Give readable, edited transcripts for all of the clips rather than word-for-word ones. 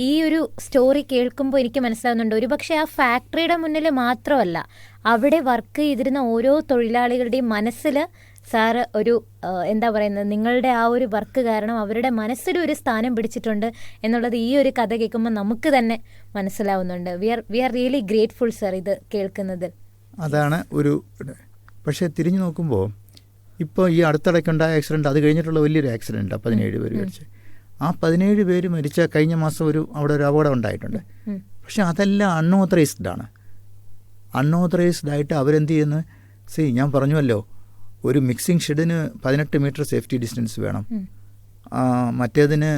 ഈ ഒരു സ്റ്റോറി കേൾക്കുമ്പോൾ എനിക്ക് മനസ്സിലാവുന്നുണ്ട്, ഒരുപക്ഷെ ആ ഫാക്ടറിയുടെ മുന്നിൽ മാത്രമല്ല, അവിടെ വർക്ക് ചെയ്തിരുന്ന ഓരോ തൊഴിലാളികളുടെയും മനസ്സിൽ സാറ് ഒരു എന്താ പറയുന്നത്, നിങ്ങളുടെ ആ ഒരു വർക്ക് കാരണം അവരുടെ മനസ്സിലും ഒരു സ്ഥാനം പിടിച്ചിട്ടുണ്ട് എന്നുള്ളത് ഈ ഒരു കഥ കേൾക്കുമ്പോൾ നമുക്ക് തന്നെ മനസ്സിലാവുന്നുണ്ട്. We are really grateful sir ഇത് കേൾക്കുന്നതിൽ. അതാണ് ഒരു. പക്ഷേ തിരിഞ്ഞു നോക്കുമ്പോൾ ഇപ്പോൾ ഈ അടുത്തിടയ്ക്കുണ്ടായ ആക്സിഡൻറ്റ്, അത് കഴിഞ്ഞിട്ടുള്ള വലിയൊരു ആക്സിഡൻറ്റ്, 17 പേര് മരിച്ച്. ആ 17 പേര് മരിച്ച കഴിഞ്ഞ മാസം അവിടെ ഒരു അപകടം ഉണ്ടായിട്ടുണ്ട്. പക്ഷെ അതെല്ലാം അൺഓതറൈസ്ഡ് ആണ്. അൺഓതറൈസ്ഡ് ആയിട്ട് അവരെന്ത് ചെയ്യുന്നു? ഞാൻ പറഞ്ഞുവല്ലോ, ഒരു മിക്സിംഗ് ഷെഡിന് 18 മീറ്റർ സേഫ്റ്റി ഡിസ്റ്റൻസ് വേണം. മറ്റേതിന്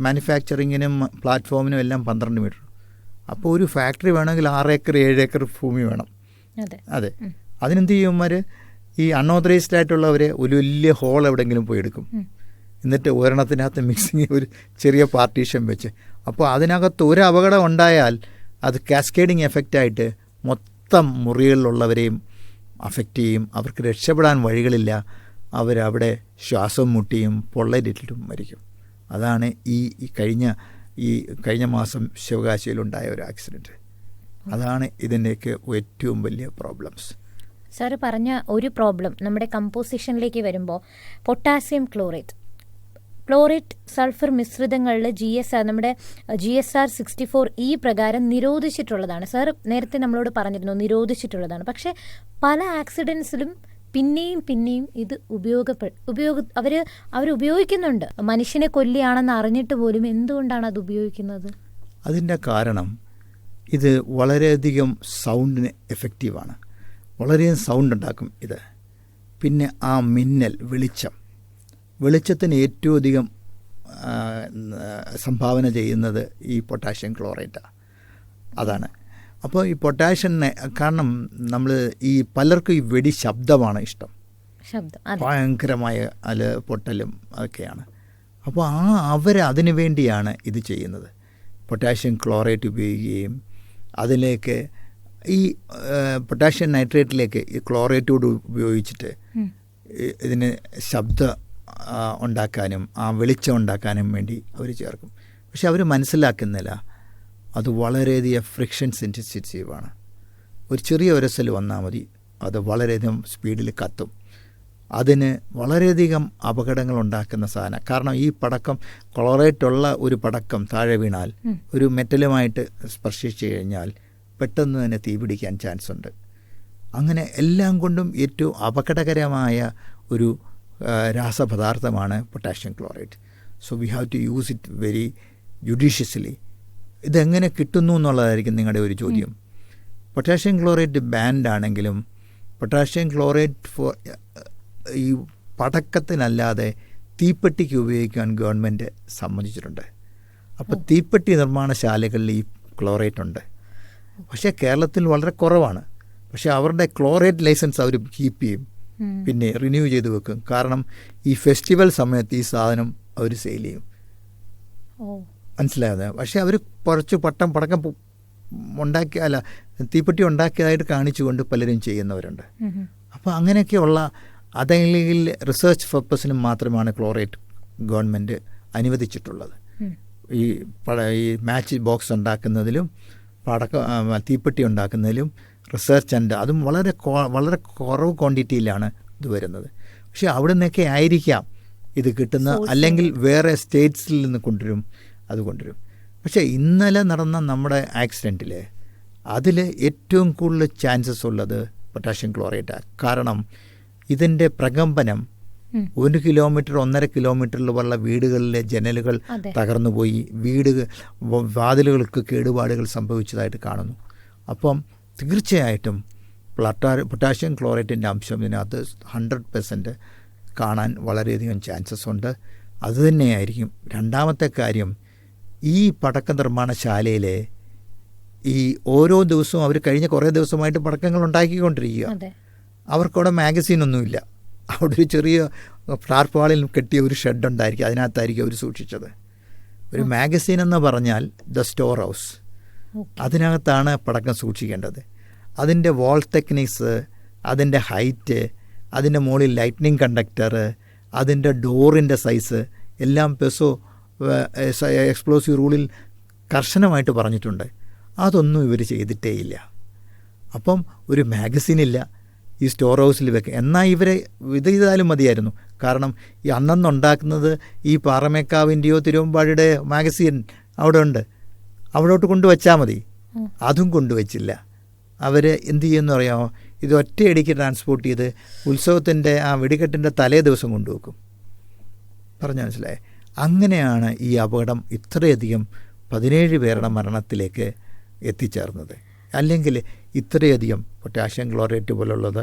മാനുഫാക്ചറിങ്ങിനും പ്ലാറ്റ്ഫോമിനും എല്ലാം 12 മീറ്റർ. അപ്പോൾ ഒരു ഫാക്ടറി വേണമെങ്കിൽ 6 ഏക്കർ 7 ഏക്കർ ഭൂമി വേണം. അതെ. അതിനെന്ത് ചെയ്യുമാർ? ഈ അൺഓതറൈസ്ഡ് ആയിട്ടുള്ളവരെ ഒരു വലിയ ഹോൾ എവിടെയെങ്കിലും പോയി എടുക്കും. എന്നിട്ട് ഒരെണ്ണത്തിനകത്ത് മിക്സിങ് ഒരു ചെറിയ പാർട്ടീഷൻ വെച്ച്, അപ്പോൾ അതിനകത്ത് ഒരു അപകടം ഉണ്ടായാൽ അത് കാസ്കേഡിങ് എഫക്റ്റായിട്ട് മൊത്തം മുറികളിലുള്ളവരെയും അഫക്റ്റ് ചെയ്യും. അവർക്ക് രക്ഷപ്പെടാൻ വഴികളില്ല. അവരവിടെ ശ്വാസം മുട്ടിയും പൊള്ളലിട്ടും മരിക്കും. അതാണ് ഈ കഴിഞ്ഞ മാസം ശിവകാശിയിലുണ്ടായ ഒരു ആക്സിഡൻറ്റ്. അതാണ് ഇതിൻ്റെയൊക്കെ ഏറ്റവും വലിയ പ്രോബ്ലംസ്. സാറ് പറഞ്ഞ ഒരു പ്രോബ്ലം നമ്മുടെ കമ്പോസിഷനിലേക്ക് വരുമ്പോൾ, പൊട്ടാസ്യം ക്ലോറേറ്റ് സൾഫർ മിശ്രിതങ്ങളിൽ നമ്മുടെ GSR 64E പ്രകാരം നിരോധിച്ചിട്ടുള്ളതാണ്. സാർ നേരത്തെ നമ്മളോട് പറഞ്ഞിരുന്നു നിരോധിച്ചിട്ടുള്ളതാണ്. പക്ഷേ പല ആക്സിഡൻസിലും പിന്നെയും ഇത് അവർ ഉപയോഗിക്കുന്നുണ്ട്. മനുഷ്യനെ കൊല്ലിയാണെന്ന് അറിഞ്ഞിട്ട് പോലും എന്തുകൊണ്ടാണ് അത് ഉപയോഗിക്കുന്നത്? അതിൻ്റെ കാരണം ഇത് വളരെയധികം സൗണ്ടിന് എഫക്റ്റീവാണ്. വളരെയധികം സൗണ്ട് ഉണ്ടാക്കും ഇത്. പിന്നെ ആ മിന്നൽ, വെളിച്ചത്തിന് ഏറ്റവും അധികം സംഭാവന ചെയ്യുന്നത് ഈ പൊട്ടാഷ്യം ക്ലോറേറ്റാണ്. അതാണ്. അപ്പോൾ ഈ പൊട്ടാഷ്യനെ കാരണം പലർക്കും ഈ ശബ്ദമാണ് ഇഷ്ടം. ഭയങ്കരമായ പൊട്ടലും ഒക്കെയാണ്. അപ്പോൾ അതിനു വേണ്ടിയാണ് ഇത് ചെയ്യുന്നത്. പൊട്ടാഷ്യം ക്ലോറേറ്റ് ഉപയോഗിക്കുകയും അതിലേക്ക് ഈ പൊട്ടാഷ്യം നൈട്രേറ്റിലേക്ക് ഈ ക്ലോറേറ്റോട് ഉപയോഗിച്ചിട്ട് ഇതിന് ശബ്ദം ഉണ്ടാക്കാനും വെളിച്ചം ഉണ്ടാക്കാനും വേണ്ടി അവർ ചേർക്കും. പക്ഷെ അവർ മനസ്സിലാക്കുന്നില്ല അത് വളരെയധികം ഫ്രിക്ഷൻ സെൻസിറ്റീവാണ്. ഒരു ചെറിയ ഉരസൽ വന്നാൽ മതി, അത് വളരെയധികം സ്പീഡിൽ കത്തും. അതിന് വളരെയധികം അപകടങ്ങൾ ഉണ്ടാക്കുന്ന സാധനം. കാരണം ഈ പടക്കം, ക്ലോറേറ്റുള്ള ഒരു പടക്കം താഴെ വീണാൽ ഒരു മെറ്റലുമായിട്ട് സ്പർശിച്ചു കഴിഞ്ഞാൽ പെട്ടെന്ന് തന്നെ തീ പിടിക്കാൻ ചാൻസ് ഉണ്ട്. അങ്ങനെ എല്ലാം കൊണ്ടും ഏറ്റവും അപകടകരമായ ഒരു രാസപദാർത്ഥമാണ് potassium chlorate. So we have to use it very judiciously. ഇതെങ്ങനെ കിട്ടുന്നു എന്നുള്ളതായിരിക്കും നിങ്ങളുടെ ഒരു ചോദ്യം. പൊട്ടാഷ്യം ക്ലോറേറ്റ് ബാൻഡ് ആണെങ്കിലും പൊട്ടാഷ്യം ക്ലോറേറ്റ് ഈ പടക്കത്തിനല്ലാതെ തീപ്പെട്ടിക്ക് ഉപയോഗിക്കാൻ ഗവൺമെൻറ് സമ്മതിച്ചിട്ടുണ്ട്. അപ്പോൾ തീപ്പെട്ടി നിർമ്മാണശാലകളിൽ ഈ ക്ലോറേറ്റ് ഉണ്ട്. പക്ഷേ കേരളത്തിൽ വളരെ കുറവാണ്. പക്ഷേ അവരുടെ ക്ലോറേറ്റ് ലൈസൻസ് അവർ കീപ്പ് ചെയ്യും, പിന്നെ റിന്യൂ ചെയ്ത് വെക്കും. കാരണം ഈ ഫെസ്റ്റിവൽ സമയത്ത് ഈ സാധനം അവർ സെയിൽ ചെയ്യും. മനസ്സിലായത്? പക്ഷേ അവർ കുറച്ച് പടക്കം തീപ്പെട്ടി ഉണ്ടാക്കിയതായിട്ട് കാണിച്ചുകൊണ്ട് പലരും ചെയ്യുന്നവരുണ്ട്. അപ്പോൾ അങ്ങനെയൊക്കെയുള്ള അതല്ലെങ്കിൽ റിസർച്ച് പർപ്പസിനും മാത്രമാണ് ക്ലോറേറ്റ് ഗവൺമെൻറ് അനുവദിച്ചിട്ടുള്ളത്. ഈ മാച്ച് ബോക്സ് ഉണ്ടാക്കുന്നതിലും തീപ്പെട്ടി ഉണ്ടാക്കുന്നതിലും റിസർച്ച് അതും വളരെ കുറവ് ക്വാണ്ടിറ്റിയിലാണ് ഇത് വരുന്നത്. പക്ഷേ അവിടെ നിന്നൊക്കെ ആയിരിക്കാം ഇത് കിട്ടുന്ന, അല്ലെങ്കിൽ വേറെ സ്റ്റേറ്റ്സിൽ നിന്ന് കൊണ്ടുവരും. പക്ഷേ ഇന്നലെ നടന്ന നമ്മുടെ ആക്സിഡൻറ്റിൽ അതിൽ ഏറ്റവും കൂടുതൽ ചാൻസസ് ഉള്ളത് പൊട്ടാഷ്യം ക്ലോറേറ്റാണ്. കാരണം ഇതിൻ്റെ പ്രകമ്പനം 1 കിലോമീറ്റർ 1.5 കിലോമീറ്ററിലുള്ള വീടുകളിലെ ജനലുകൾ തകർന്നുപോയി, വാതിലുകൾക്ക് കേടുപാടുകൾ സംഭവിച്ചതായിട്ട് കാണുന്നു. അപ്പം തീർച്ചയായിട്ടും പൊട്ടാഷ്യം ക്ലോറേറ്റിൻ്റെ അംശം ഇതിനകത്ത് 100% കാണാൻ വളരെയധികം ചാൻസസ് ഉണ്ട്. അതുതന്നെയായിരിക്കും രണ്ടാമത്തെ കാര്യം. ഈ പടക്ക നിർമ്മാണശാലയിലെ ഈ ഓരോ ദിവസവും അവർ കഴിഞ്ഞ കുറേ ദിവസമായിട്ട് പടക്കങ്ങൾ ഉണ്ടാക്കിക്കൊണ്ടിരിക്കുക. അവർക്കവിടെ മാഗസീനൊന്നുമില്ല. അവിടെ ഒരു ചെറിയ ടാർപ്പാളിൽ കെട്ടിയ ഒരു ഷെഡ് ഉണ്ടായിരിക്കും, അതിനകത്തായിരിക്കും അവർ സൂക്ഷിച്ചത്. ഒരു മാഗസീൻ എന്ന് പറഞ്ഞാൽ ദ സ്റ്റോർ ഹൗസ്, അതിനകത്താണ് പടക്കം സൂക്ഷിക്കേണ്ടത്. അതിൻ്റെ വാൾ തെക്നിക്സ്, അതിൻ്റെ ഹൈറ്റ്, അതിൻ്റെ മുകളിൽ ലൈറ്റ്നിങ് കണ്ടക്ടർ, അതിൻ്റെ ഡോറിൻ്റെ സൈസ് എല്ലാം പെസോ എക്സ്പ്ലോസീവ് റൂളിൽ കർശനമായിട്ട് പറഞ്ഞിട്ടുണ്ട്. അതൊന്നും ഇവർ ചെയ്തിട്ടേയില്ല. അപ്പം ഒരു മാഗസിനില്ല ഈ സ്റ്റോർ ഹൗസിൽ വെക്കുക. എന്നാൽ ഇവരെ ഇത് ചെയ്താലും മതിയായിരുന്നു. കാരണം ഈ അന്നുണ്ടാക്കുന്നത് ഈ പാറമേക്കാവിൻ്റെയോ തിരുവമ്പാടിയുടെ മാഗസിൻ അവിടെ ഉണ്ട്, അവിടോട്ട് കൊണ്ടുവച്ചാൽ മതി. അതും കൊണ്ടുവച്ചില്ല. അവർ എന്ത് ചെയ്യുമെന്ന് അറിയാമോ? ഇത് ഒറ്റയടിക്ക് ട്രാൻസ്പോർട്ട് ചെയ്ത് ഉത്സവത്തിൻ്റെ ആ വെടിക്കെട്ടിൻ്റെ തലേ ദിവസം കൊണ്ടുവെക്കും. പറഞ്ഞു മനസ്സിലായേ? അങ്ങനെയാണ് ഈ അപകടം ഇത്രയധികം 17 പേരുടെ മരണത്തിലേക്ക് എത്തിച്ചേർന്നത്. അല്ലെങ്കിൽ ഇത്രയധികം പൊട്ടാഷ്യം ക്ലോറേറ്റ് പോലുള്ളത്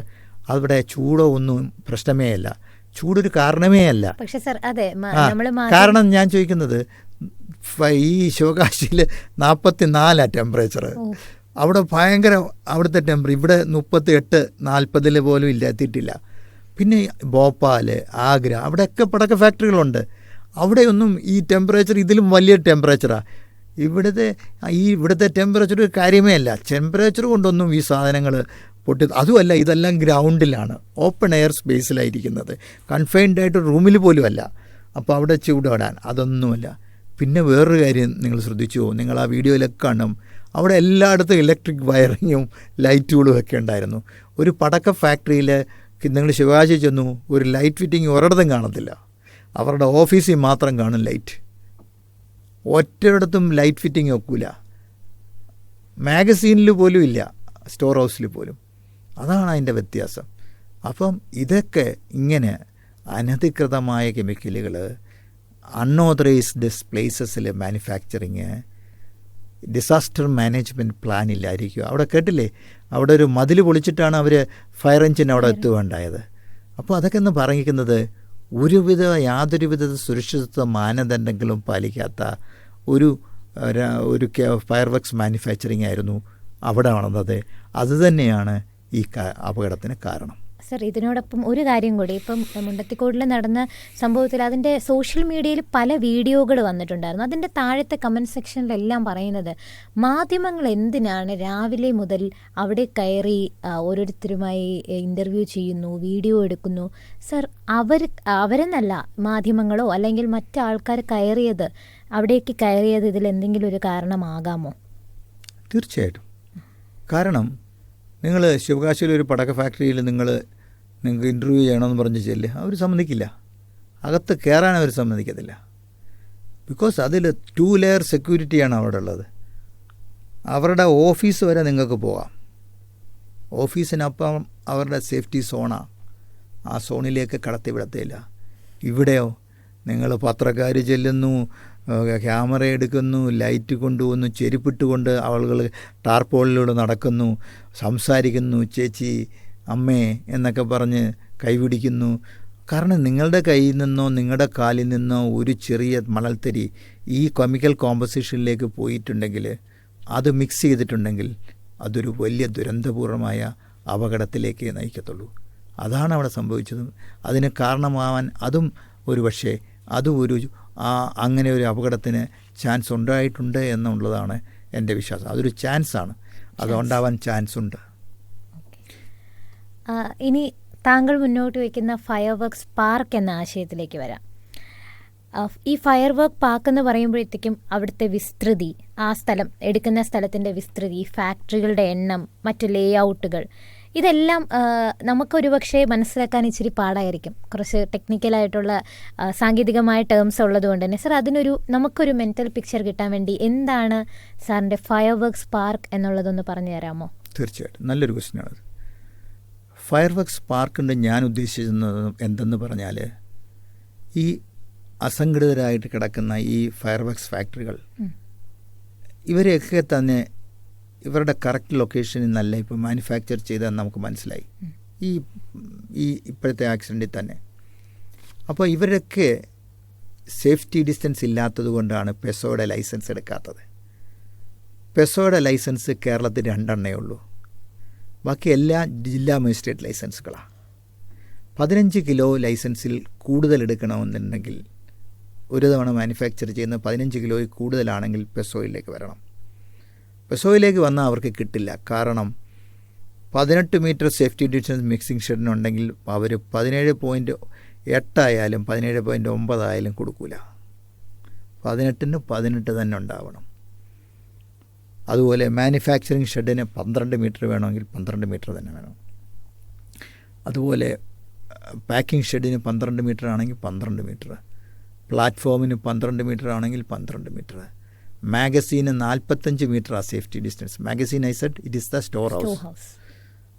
അവിടെ ചൂടോ ഒന്നും പ്രശ്നമേ അല്ല, ചൂടൊരു കാരണമേ അല്ല. പക്ഷേ സർ അതെ, കാരണം ഞാൻ ചോദിക്കുന്നത് ഈ ശിവകാശിയിൽ 44 ടെമ്പറേച്ചർ, അവിടെ ഭയങ്കര അവിടുത്തെ ഇവിടെ 38-40 പോലും എത്തിയിട്ടില്ല. പിന്നെ ഭോപ്പാൽ, ആഗ്ര, അവിടെയൊക്കെ പടക്ക ഫാക്ടറികളുണ്ട്. അവിടെയൊന്നും ഈ ടെമ്പറേച്ചർ ഇതിലും വലിയ ടെമ്പറേച്ചറാണ്. ഇവിടുത്തെ ടെമ്പറേച്ചർ ഒരു കാര്യമേ അല്ല. ടെമ്പറേച്ചർ കൊണ്ടൊന്നും ഈ സാധനങ്ങൾ അതുമല്ല, ഇതെല്ലാം ഗ്രൗണ്ടിലാണ്, ഓപ്പൺ എയർ സ്പേസിലായിരിക്കുന്നത്, കൺഫൈൻഡ് ആയിട്ട് റൂമിൽ പോലും അല്ല. അപ്പോൾ അവിടെ ചൂടാടാൻ അതൊന്നുമല്ല. പിന്നെ വേറൊരു കാര്യം നിങ്ങൾ ശ്രദ്ധിച്ചു, നിങ്ങൾ ആ വീഡിയോയിലൊക്കെ കാണും, അവിടെ എല്ലായിടത്തും ഇലക്ട്രിക് വയറിങ്ങും ലൈറ്റുകളും ഒക്കെ ഉണ്ടായിരുന്നു. ഒരു പടക്ക ഫാക്ടറിയിൽ നിങ്ങൾ ശിവകാശി ചെന്നു, ഒരു ലൈറ്റ് ഫിറ്റിംഗ് ഒരിടത്തും കാണത്തില്ല. അവരുടെ ഓഫീസിൽ മാത്രം കാണും ലൈറ്റ്, ഒറ്റയിടത്തും ലൈറ്റ് ഫിറ്റിംഗ് വെക്കൂല. മാഗസീനിൽ പോലും ഇല്ല, സ്റ്റോർ ഹൗസിൽ പോലും. അതാണ് അതിൻ്റെ വ്യത്യാസം. അപ്പം ഇതൊക്കെ ഇങ്ങനെ അനധികൃതമായ കെമിക്കലുകൾ, അൺഓതറൈസ്ഡ് പ്ലേസസിൽ മാനുഫാക്ചറിങ്, ഡിസാസ്റ്റർ മാനേജ്മെൻറ്റ് പ്ലാൻ ഇല്ലായിരിക്കും. അവിടെ കേട്ടില്ലേ, അവിടെ ഒരു മതിൽ പൊളിച്ചിട്ടാണ് അവർ ഫയർ എഞ്ചിൻ അവിടെ എത്തുകയുണ്ടായത്. അപ്പോൾ അതൊക്കെ എന്ന് പറഞ്ഞിരിക്കുന്നത് യാതൊരുവിധ സുരക്ഷിതത്വ മാനദണ്ഡങ്ങളും പാലിക്കാത്ത ഒരു ഫയർ വർക്ക്സ് മാനുഫാക്ചറിങ് ആയിരുന്നു അവിടെ നടന്നത്. അതുതന്നെയാണ് ഈ അപകടത്തിന് കാരണം. സർ, ഇതിനോടൊപ്പം ഒരു കാര്യം കൂടി, ഇപ്പം മുണ്ടത്തിക്കോടിൽ നടന്ന സംഭവത്തിൽ അതിൻ്റെ സോഷ്യൽ മീഡിയയിൽ പല വീഡിയോകൾ വന്നിട്ടുണ്ടായിരുന്നു. അതിൻ്റെ താഴത്തെ കമൻറ്റ് സെക്ഷനിലെല്ലാം പറയുന്നത് മാധ്യമങ്ങൾ എന്തിനാണ് രാവിലെ മുതൽ അവിടെ കയറി ഓരോരുത്തരുമായി ഇൻ്റർവ്യൂ ചെയ്യുന്നു, വീഡിയോ എടുക്കുന്നു. സർ, അവരെന്നല്ല മാധ്യമങ്ങളോ അല്ലെങ്കിൽ മറ്റാൾക്കാർ അവിടേക്ക് കയറിയത് ഇതിലെന്തെങ്കിലും ഒരു കാരണമാകാമോ? തീർച്ചയായിട്ടും. കാരണം നിങ്ങൾ ശിവകാശിയിലൊരു പടക്ക ഫാക്ടറിയിൽ നിങ്ങൾക്ക് ഇൻ്റർവ്യൂ ചെയ്യണമെന്ന് പറഞ്ഞ് ചെല്ലുക, അവർ സമ്മതിക്കില്ല. അകത്ത് കയറാൻ അവർ സമ്മതിക്കത്തില്ല. ബിക്കോസ് അതിൽ 2 ലെയർ സെക്യൂരിറ്റിയാണ് അവിടെ ഉള്ളത്. അവരുടെ ഓഫീസ് വരെ നിങ്ങൾക്ക് പോകാം. ഓഫീസിനപ്പം അവരുടെ സേഫ്റ്റി സോണാണ്. ആ സോണിലേക്ക് കടത്തി വിടത്തില്ല. ഇവിടെയോ നിങ്ങൾ പത്രക്കാർ ചെല്ലുന്നു, ക്യാമറ എടുക്കുന്നു, ലൈറ്റ് കൊണ്ടുവന്നു, ചെരുപ്പിട്ടുകൊണ്ട് ആളുകൾ ടാർപോളിലൂടെ നടക്കുന്നു, സംസാരിക്കുന്നു, ചേച്ചി, അമ്മേ എന്നൊക്കെ പറഞ്ഞ് കൈപിടിക്കുന്നു. കാരണം നിങ്ങളുടെ കയ്യിൽ നിന്നോ നിങ്ങളുടെ കാലിൽ നിന്നോ ഒരു ചെറിയ മണൽത്തരി ഈ കെമിക്കൽ കോമ്പസിഷനിലേക്ക് പോയിട്ടുണ്ടെങ്കിൽ, അത് മിക്സ് ചെയ്തിട്ടുണ്ടെങ്കിൽ, അതൊരു വലിയ ദുരന്തപൂർണമായ അപകടത്തിലേക്ക് നയിക്കത്തുള്ളൂ. അതാണ് അവിടെ സംഭവിച്ചത്. അതിന് കാരണമാവാൻ അതും ഒരു പക്ഷേ അങ്ങനെ ഒരു അപകടത്തിന് ചാൻസ് ഉണ്ടായിട്ടുണ്ട് എന്നുള്ളതാണ് എൻ്റെ വിശ്വാസം. അതൊരു ചാൻസാണ്, അതുണ്ടാവാൻ ചാൻസ് ഉണ്ട്. ഇനി താങ്കൾ മുന്നോട്ട് വയ്ക്കുന്ന ഫയർ വർക്ക്സ് പാർക്ക് എന്ന ആശയത്തിലേക്ക് വരാം. ഈ ഫയർ വർക്ക് പാർക്ക് എന്ന് പറയുമ്പോഴത്തേക്കും അവിടുത്തെ വിസ്തൃതി, ആ സ്ഥലം എടുക്കുന്ന സ്ഥലത്തിൻ്റെ വിസ്തൃതി, ഫാക്ടറികളുടെ എണ്ണം, മറ്റ് ലേ ഔട്ടുകൾ, ഇതെല്ലാം നമുക്കൊരു പക്ഷേ മനസ്സിലാക്കാൻ ഇച്ചിരി പാടായിരിക്കും. കുറച്ച് ടെക്നിക്കലായിട്ടുള്ള സാങ്കേതികമായ ടേംസ് ഉള്ളതുകൊണ്ട് തന്നെ. സർ, നമുക്കൊരു മെൻ്റൽ പിക്ചർ കിട്ടാൻ വേണ്ടി എന്താണ് സാറിൻ്റെ ഫയർ വർക്ക്സ് പാർക്ക് എന്നുള്ളതൊന്ന് പറഞ്ഞു തരാമോ? തീർച്ചയായിട്ടും, നല്ലൊരു ക്വസ്റ്റ്യനാണത്. ഫയർ വർക്ക്സ് പാർക്കിൻ്റെ ഞാൻ ഉദ്ദേശിക്കുന്നത് എന്തെന്ന് പറഞ്ഞാൽ, ഈ അസംഘടിതരായിട്ട് കിടക്കുന്ന ഈ ഫയർ വർക്ക്സ് ഫാക്ടറികൾ, ഇവരെയൊക്കെ തന്നെ ഇവരുടെ കറക്റ്റ് ലൊക്കേഷനിൽ നിന്നല്ല ഇപ്പോൾ മാനുഫാക്ചർ ചെയ്തതെന്ന് നമുക്ക് മനസ്സിലായി ഈ ഇപ്പോഴത്തെ ആക്സിഡൻറ്റിൽ തന്നെ. അപ്പോൾ ഇവരൊക്കെ സേഫ്റ്റി ഡിസ്റ്റൻസ് ഇല്ലാത്തത് കൊണ്ടാണ് പെസോയുടെ ലൈസൻസ് എടുക്കാത്തത്. പെസോയുടെ ലൈസൻസ് കേരളത്തിൽ 2 എണ്ണേ ഉള്ളൂ. ബാക്കി എല്ലാ ജില്ലാ മജിസ്ട്രേറ്റ് ലൈസൻസുകളാണ്. 15 കിലോ ലൈസൻസിൽ കൂടുതൽ എടുക്കണമെന്നുണ്ടെങ്കിൽ, ഒരു തവണ മാനുഫാക്ചർ ചെയ്യുന്ന 15 കിലോയിൽ കൂടുതലാണെങ്കിൽ പെസോയിലേക്ക് വരണം. പെസോയിലേക്ക് വന്നാൽ അവർക്ക് കിട്ടില്ല. കാരണം 18 മീറ്റർ സേഫ്റ്റി ഡിസ്റ്റൻസ് മിക്സിംഗ് ഷെഡിനുണ്ടെങ്കിൽ അവർ 17.8 ആയാലും 17.9 ആയാലും കൊടുക്കില്ല. 18-ന് 18 തന്നെ ഉണ്ടാവണം. അതുപോലെ മാനുഫാക്ചറിങ് ഷെഡിന് 12 മീറ്റർ വേണമെങ്കിൽ 12 മീറ്റർ തന്നെ വേണം. അതുപോലെ പാക്കിംഗ് ഷെഡിന് 12 മീറ്റർ ആണെങ്കിൽ 12 മീറ്റർ, പ്ലാറ്റ്ഫോമിന് 12 മീറ്റർ ആണെങ്കിൽ 12 മീറ്റർ, മാഗസീന് 45 മീറ്ററാണ് safety distance. Magazine I said it is the store house,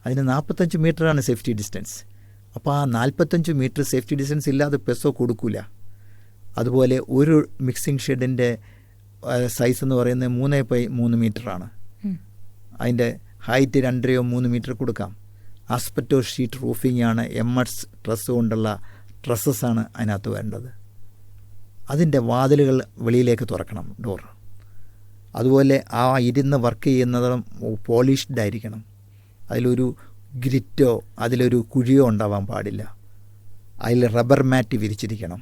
അതിന് 45 മീറ്ററാണ് സേഫ്റ്റി ഡിസ്റ്റൻസ്. അപ്പോൾ ആ 45 മീറ്റർ സേഫ്റ്റി ഡിസ്റ്റൻസ് ഇല്ലാതെ പെസോ കൊടുക്കില്ല. അതുപോലെ ഒരു മിക്സിംഗ് ഷെഡിൻ്റെ സൈസ് എന്ന് പറയുന്നത് 3x3 മീറ്ററാണ്. അതിൻ്റെ ഹൈറ്റ് 2-3 മീറ്റർ കൊടുക്കാം. ആസ്പെക്ടോ ഷീറ്റ് റൂഫിംഗ് ആണ്, MS ട്രസ് കൊണ്ടുള്ള ട്രസ്സസാണ് അതിനകത്ത് വേണ്ടത്. അതിൻ്റെ വാതിലുകൾ വെളിയിലേക്ക് തുറക്കണം, ഡോർ. അതുപോലെ ആ ഇരുന്ന് വർക്ക് ചെയ്യുന്നതും പോളിഷ്ഡ് ആയിരിക്കണം. അതിലൊരു ഗ്രിറ്റോ അതിലൊരു കുഴിയോ ഉണ്ടാവാൻ പാടില്ല. അതിൽ റബ്ബർ മാറ്റ് വിരിച്ചിരിക്കണം.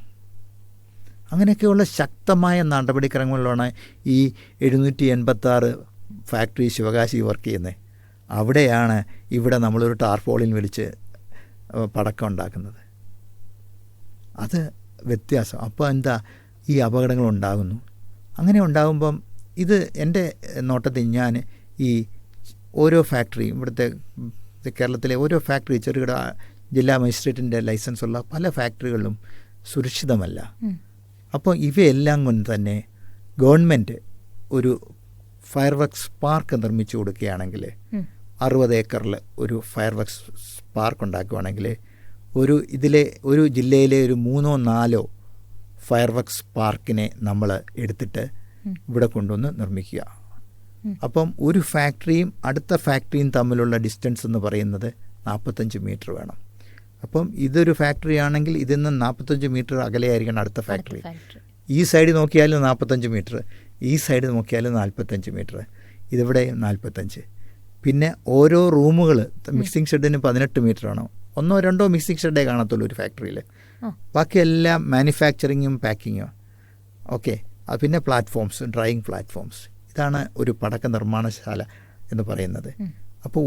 അങ്ങനെയൊക്കെയുള്ള ശക്തമായ നടപടിക്രമങ്ങളിലാണ് ഈ 786 ഫാക്ടറി ശിവകാശി വർക്ക് ചെയ്യുന്നത്. അവിടെയാണ് ഇവിടെ നമ്മളൊരു ടാർപോളിൻ വലിച്ച് പടക്കം ഉണ്ടാക്കുന്നത്. അത് വ്യത്യാസം. അപ്പോൾ എന്താ, ഈ അപകടങ്ങൾ ഉണ്ടാകുന്നു. അങ്ങനെ ഉണ്ടാകുമ്പം ഇത് എൻ്റെ നോട്ടത്തിൽ ഞാൻ ഈ ഓരോ ഫാക്ടറിയും ഇവിടുത്തെ കേരളത്തിലെ ഓരോ ഫാക്ടറി, ചെറുകിട ജില്ലാ മജിസ്ട്രേറ്റിൻ്റെ ലൈസൻസുള്ള പല ഫാക്ടറികളിലും സുരക്ഷിതമല്ല. അപ്പോൾ ഇവയെല്ലാം കൊണ്ട് തന്നെ ഗവൺമെൻറ് ഒരു ഫയർ വർക്ക്സ് പാർക്ക് നിർമ്മിച്ചു കൊടുക്കുകയാണെങ്കിൽ, 60 ഏക്കറിൽ ഒരു ഫയർ വർക്ക്സ് പാർക്ക് ഉണ്ടാക്കുകയാണെങ്കിൽ, ഒരു ജില്ലയിലെ ഒരു 3-4 ഫയർ വർക്ക്സ് പാർക്കിനെ നമ്മൾ എടുത്തിട്ട് ഇവിടെ കൊണ്ടുവന്ന് നിർമ്മിക്കുക. അപ്പം ഒരു ഫാക്ടറിയും അടുത്ത ഫാക്ടറിയും തമ്മിലുള്ള ഡിസ്റ്റൻസ് എന്ന് പറയുന്നത് 45 മീറ്റർ വേണം. അപ്പം ഇതൊരു ഫാക്ടറി ആണെങ്കിൽ ഇതിൽ നിന്ന് 45 മീറ്റർ അകലെയായിരിക്കണം അടുത്ത ഫാക്ടറി. ഈ സൈഡ് നോക്കിയാലും 45 മീറ്റർ, ഈ സൈഡ് നോക്കിയാലും 45 മീറ്റർ, ഇതിവിടെ 45. പിന്നെ ഓരോ റൂമുകൾ മിക്സിംഗ് ഷെഡിന് 18 മീറ്റർ ആണ്. 1-2 മിക്സിംഗ് ഷെഡേ കാണത്തുള്ളൂ ഒരു ഫാക്ടറിയിൽ. ബാക്കിയെല്ലാം മാനുഫാക്ചറിങ്ങും പാക്കിങ്ങും. ഓക്കെ. പിന്നെ പ്ലാറ്റ്ഫോംസ്, ഡ്രൈയിങ് പ്ലാറ്റ്ഫോംസ്. ഇതാണ് ഒരു പടക്ക നിർമ്മാണശാല എന്ന് പറയുന്നത്. അപ്പോൾ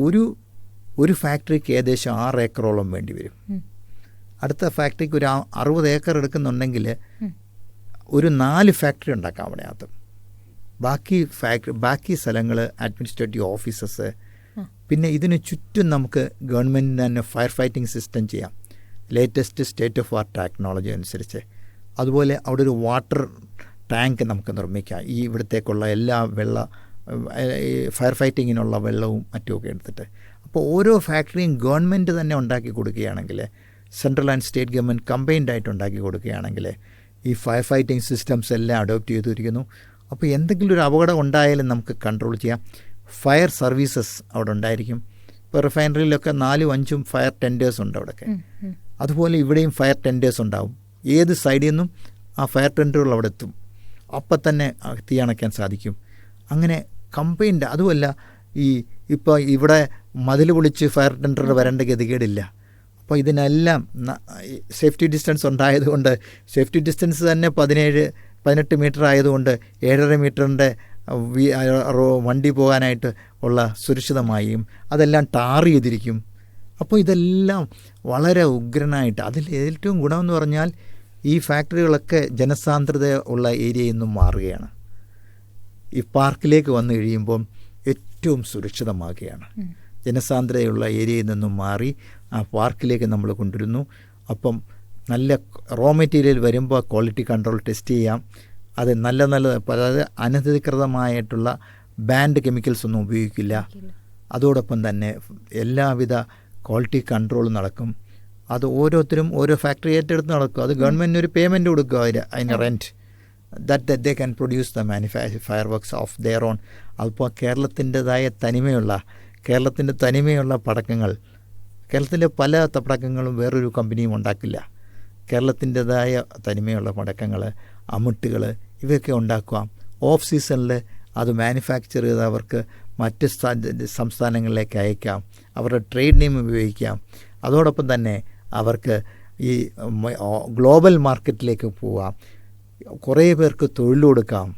ഒരു ഫാക്ടറിക്ക് ഏകദേശം 6 ഏക്കറോളം വേണ്ടി വരും. അടുത്ത ഫാക്ടറിക്ക് ഒരു 60 ഏക്കർ എടുക്കുന്നുണ്ടെങ്കിൽ ഒരു 4 ഫാക്ടറി ഉണ്ടാക്കാം അവിടെയകത്ത്. ബാക്കി സ്ഥലങ്ങൾ അഡ്മിനിസ്ട്രേറ്റീവ് ഓഫീസസ്. പിന്നെ ഇതിന് ചുറ്റും നമുക്ക് ഗവൺമെൻറ്റിന് തന്നെ ഫയർ ഫൈറ്റിംഗ് സിസ്റ്റം ചെയ്യാം, latest state of art technology അനുസരിച്ച്. അതുപോലെ അവിടെ ഒരു വാട്ടർ ടാങ്ക് നമുക്ക് നിർമ്മിക്കാം. ഈ ഇവിടത്തേക്കുള്ള എല്ലാ ഫയർ ഫൈറ്റിങ്ങിനുള്ള വെള്ളവും മറ്റുമൊക്കെ എടുത്തിട്ട്. അപ്പോൾ ഓരോ ഫാക്ടറിയും ഗവൺമെൻറ് തന്നെ ഉണ്ടാക്കി കൊടുക്കുകയാണെങ്കിൽ, central and state government combined ആയിട്ട് ഉണ്ടാക്കി കൊടുക്കുകയാണെങ്കിൽ ഈ ഫയർ ഫൈറ്റിംഗ് സിസ്റ്റംസ് എല്ലാം അഡോപ്റ്റ് ചെയ്തിരിക്കുന്നു. അപ്പോൾ എന്തെങ്കിലും ഒരു അപകടം ഉണ്ടായാലും നമുക്ക് കൺട്രോൾ ചെയ്യാം. ഫയർ സർവീസസ് അവിടെ ഉണ്ടായിരിക്കും. ഇപ്പോൾ റിഫൈനറിയിലൊക്കെ 4-5 ഫയർ ടെൻഡേഴ്സ് ഉണ്ട് അവിടെയൊക്കെ. അതുപോലെ ഇവിടെയും ഫയർ ടെൻഡേഴ്സ് ഉണ്ടാവും. ഏത് സൈഡിൽ നിന്നും ആ ഫയർ ടെൻഡറുകൾ അവിടെ എത്തും. അപ്പം തന്നെ തീ അണയ്ക്കാൻ സാധിക്കും. അങ്ങനെ കമ്പൈൻഡ്. അതുമല്ല, ഇപ്പോൾ ഇവിടെ മതിൽ പൊളിച്ച് ഫയർ ടെൻഡർ വരേണ്ട ഗതികേടില്ല. അപ്പോൾ ഇതിനെല്ലാം സേഫ്റ്റി ഡിസ്റ്റൻസ് ഉണ്ടായതുകൊണ്ട്, സേഫ്റ്റി ഡിസ്റ്റൻസ് തന്നെ 17-18 മീറ്റർ ആയതുകൊണ്ട് 7.5 മീറ്ററിൻ്റെ വണ്ടി പോകാനായിട്ട് ഉള്ള സുരക്ഷിതമായും അതെല്ലാം ടാർ ചെയ്തിരിക്കും. അപ്പോൾ ഇതെല്ലാം വളരെ ഉഗ്രനായിട്ട്. അതിൽ ഏറ്റവും ഗുണമെന്ന് പറഞ്ഞാൽ ഈ ഫാക്ടറികളൊക്കെ ജനസാന്ദ്രത ഉള്ള ഏരിയയിൽ നിന്നും മാറുകയാണ്. ഈ പാർക്കിലേക്ക് വന്നു കഴിയുമ്പം ഏറ്റവും സുരക്ഷിതമാകുകയാണ്. ജനസാന്ദ്രതയുള്ള ഏരിയയിൽ നിന്നും മാറി ആ പാർക്കിലേക്ക് നമ്മൾ കൊണ്ടുവരുന്നു. അപ്പം നല്ല റോ മെറ്റീരിയൽ വരുമ്പോൾ ക്വാളിറ്റി കൺട്രോൾ ടെസ്റ്റ് ചെയ്യാം. അത് നല്ല അതായത് അനധികൃതമായിട്ടുള്ള ബാൻഡ് കെമിക്കൽസ് ഒന്നും ഉപയോഗിക്കില്ല. അതോടൊപ്പം തന്നെ എല്ലാവിധ ക്വാളിറ്റി കൺട്രോൾ നടക്കും. അത് ഓരോരുത്തരും ഓരോ ഫാക്ടറി ഏറ്റെടുത്ത് നടക്കും. അത് ഗവൺമെൻറ്റിന് ഒരു പേയ്മെൻറ്റ് കൊടുക്കുക അതിന് rent, that they can produce the fire works of their own. അപ്പോൾ കേരളത്തിൻ്റെതായ തനിമയുള്ള പടക്കങ്ങൾ, കേരളത്തിലെ പല പടക്കങ്ങളും വേറൊരു കമ്പനിയും ഉണ്ടാക്കില്ല. കേരളത്തിൻ്റെതായ തനിമയുള്ള പടക്കങ്ങൾ, അമിട്ടുകൾ, ഇവയൊക്കെ ഉണ്ടാക്കുക. ഓഫ് സീസണിൽ അത് മാനുഫാക്ചർ ചെയ്ത് അവർക്ക് മറ്റ് സംസ്ഥാനങ്ങളിലേക്ക് അയക്കാം. അവരുടെ ട്രേഡ് നെയിം ഉപയോഗിക്കാം. അതോടൊപ്പം തന്നെ അവർക്ക് ഈ ഗ്ലോബൽ മാർക്കറ്റിലേക്ക് പോവാം. കുറേ പേർക്ക് തൊഴിൽ കൊടുക്കാം.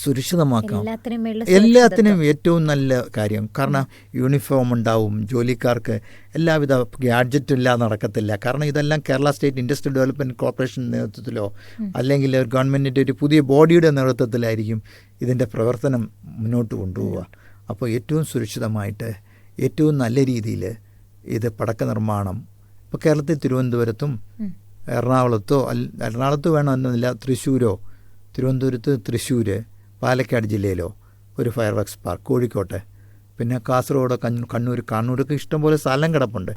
സുരക്ഷിതമാക്കാം. എല്ലാത്തിനും എല്ലാത്തിനും ഏറ്റവും നല്ല കാര്യം. കാരണം യൂണിഫോം ഉണ്ടാവും, ജോലിക്കാർക്ക് എല്ലാവിധ ഗാഡ്ജറ്റും ഇല്ലാതെ നടക്കത്തില്ല. കാരണം ഇതെല്ലാം Kerala state industrial development corporation നേതൃത്വത്തിലോ അല്ലെങ്കിൽ ഗവൺമെൻറ്റിൻ്റെ ഒരു പുതിയ ബോഡിയുടെ നേതൃത്വത്തിലായിരിക്കും ഇതിൻ്റെ പ്രവർത്തനം മുന്നോട്ട് കൊണ്ടുപോവുക. അപ്പോൾ ഏറ്റവും സുരക്ഷിതമായിട്ട് ഏറ്റവും നല്ല രീതിയിൽ ഇത് പടക്ക നിർമ്മാണം ഇപ്പോൾ കേരളത്തിൽ തിരുവനന്തപുരത്തും എറണാകുളത്ത് വേണമെന്നില്ല, തൃശ്ശൂരോ, തിരുവനന്തപുരത്ത്, തൃശ്ശൂർ, പാലക്കാട് ജില്ലയിലോ ഒരു ഫയർ വർക്ക്സ് പാർക്ക്, കോഴിക്കോട്ടെ, പിന്നെ കാസർഗോഡ്, കണ്ണൂരൊക്കെ ഇഷ്ടംപോലെ സ്ഥലം കിടപ്പുണ്ട്.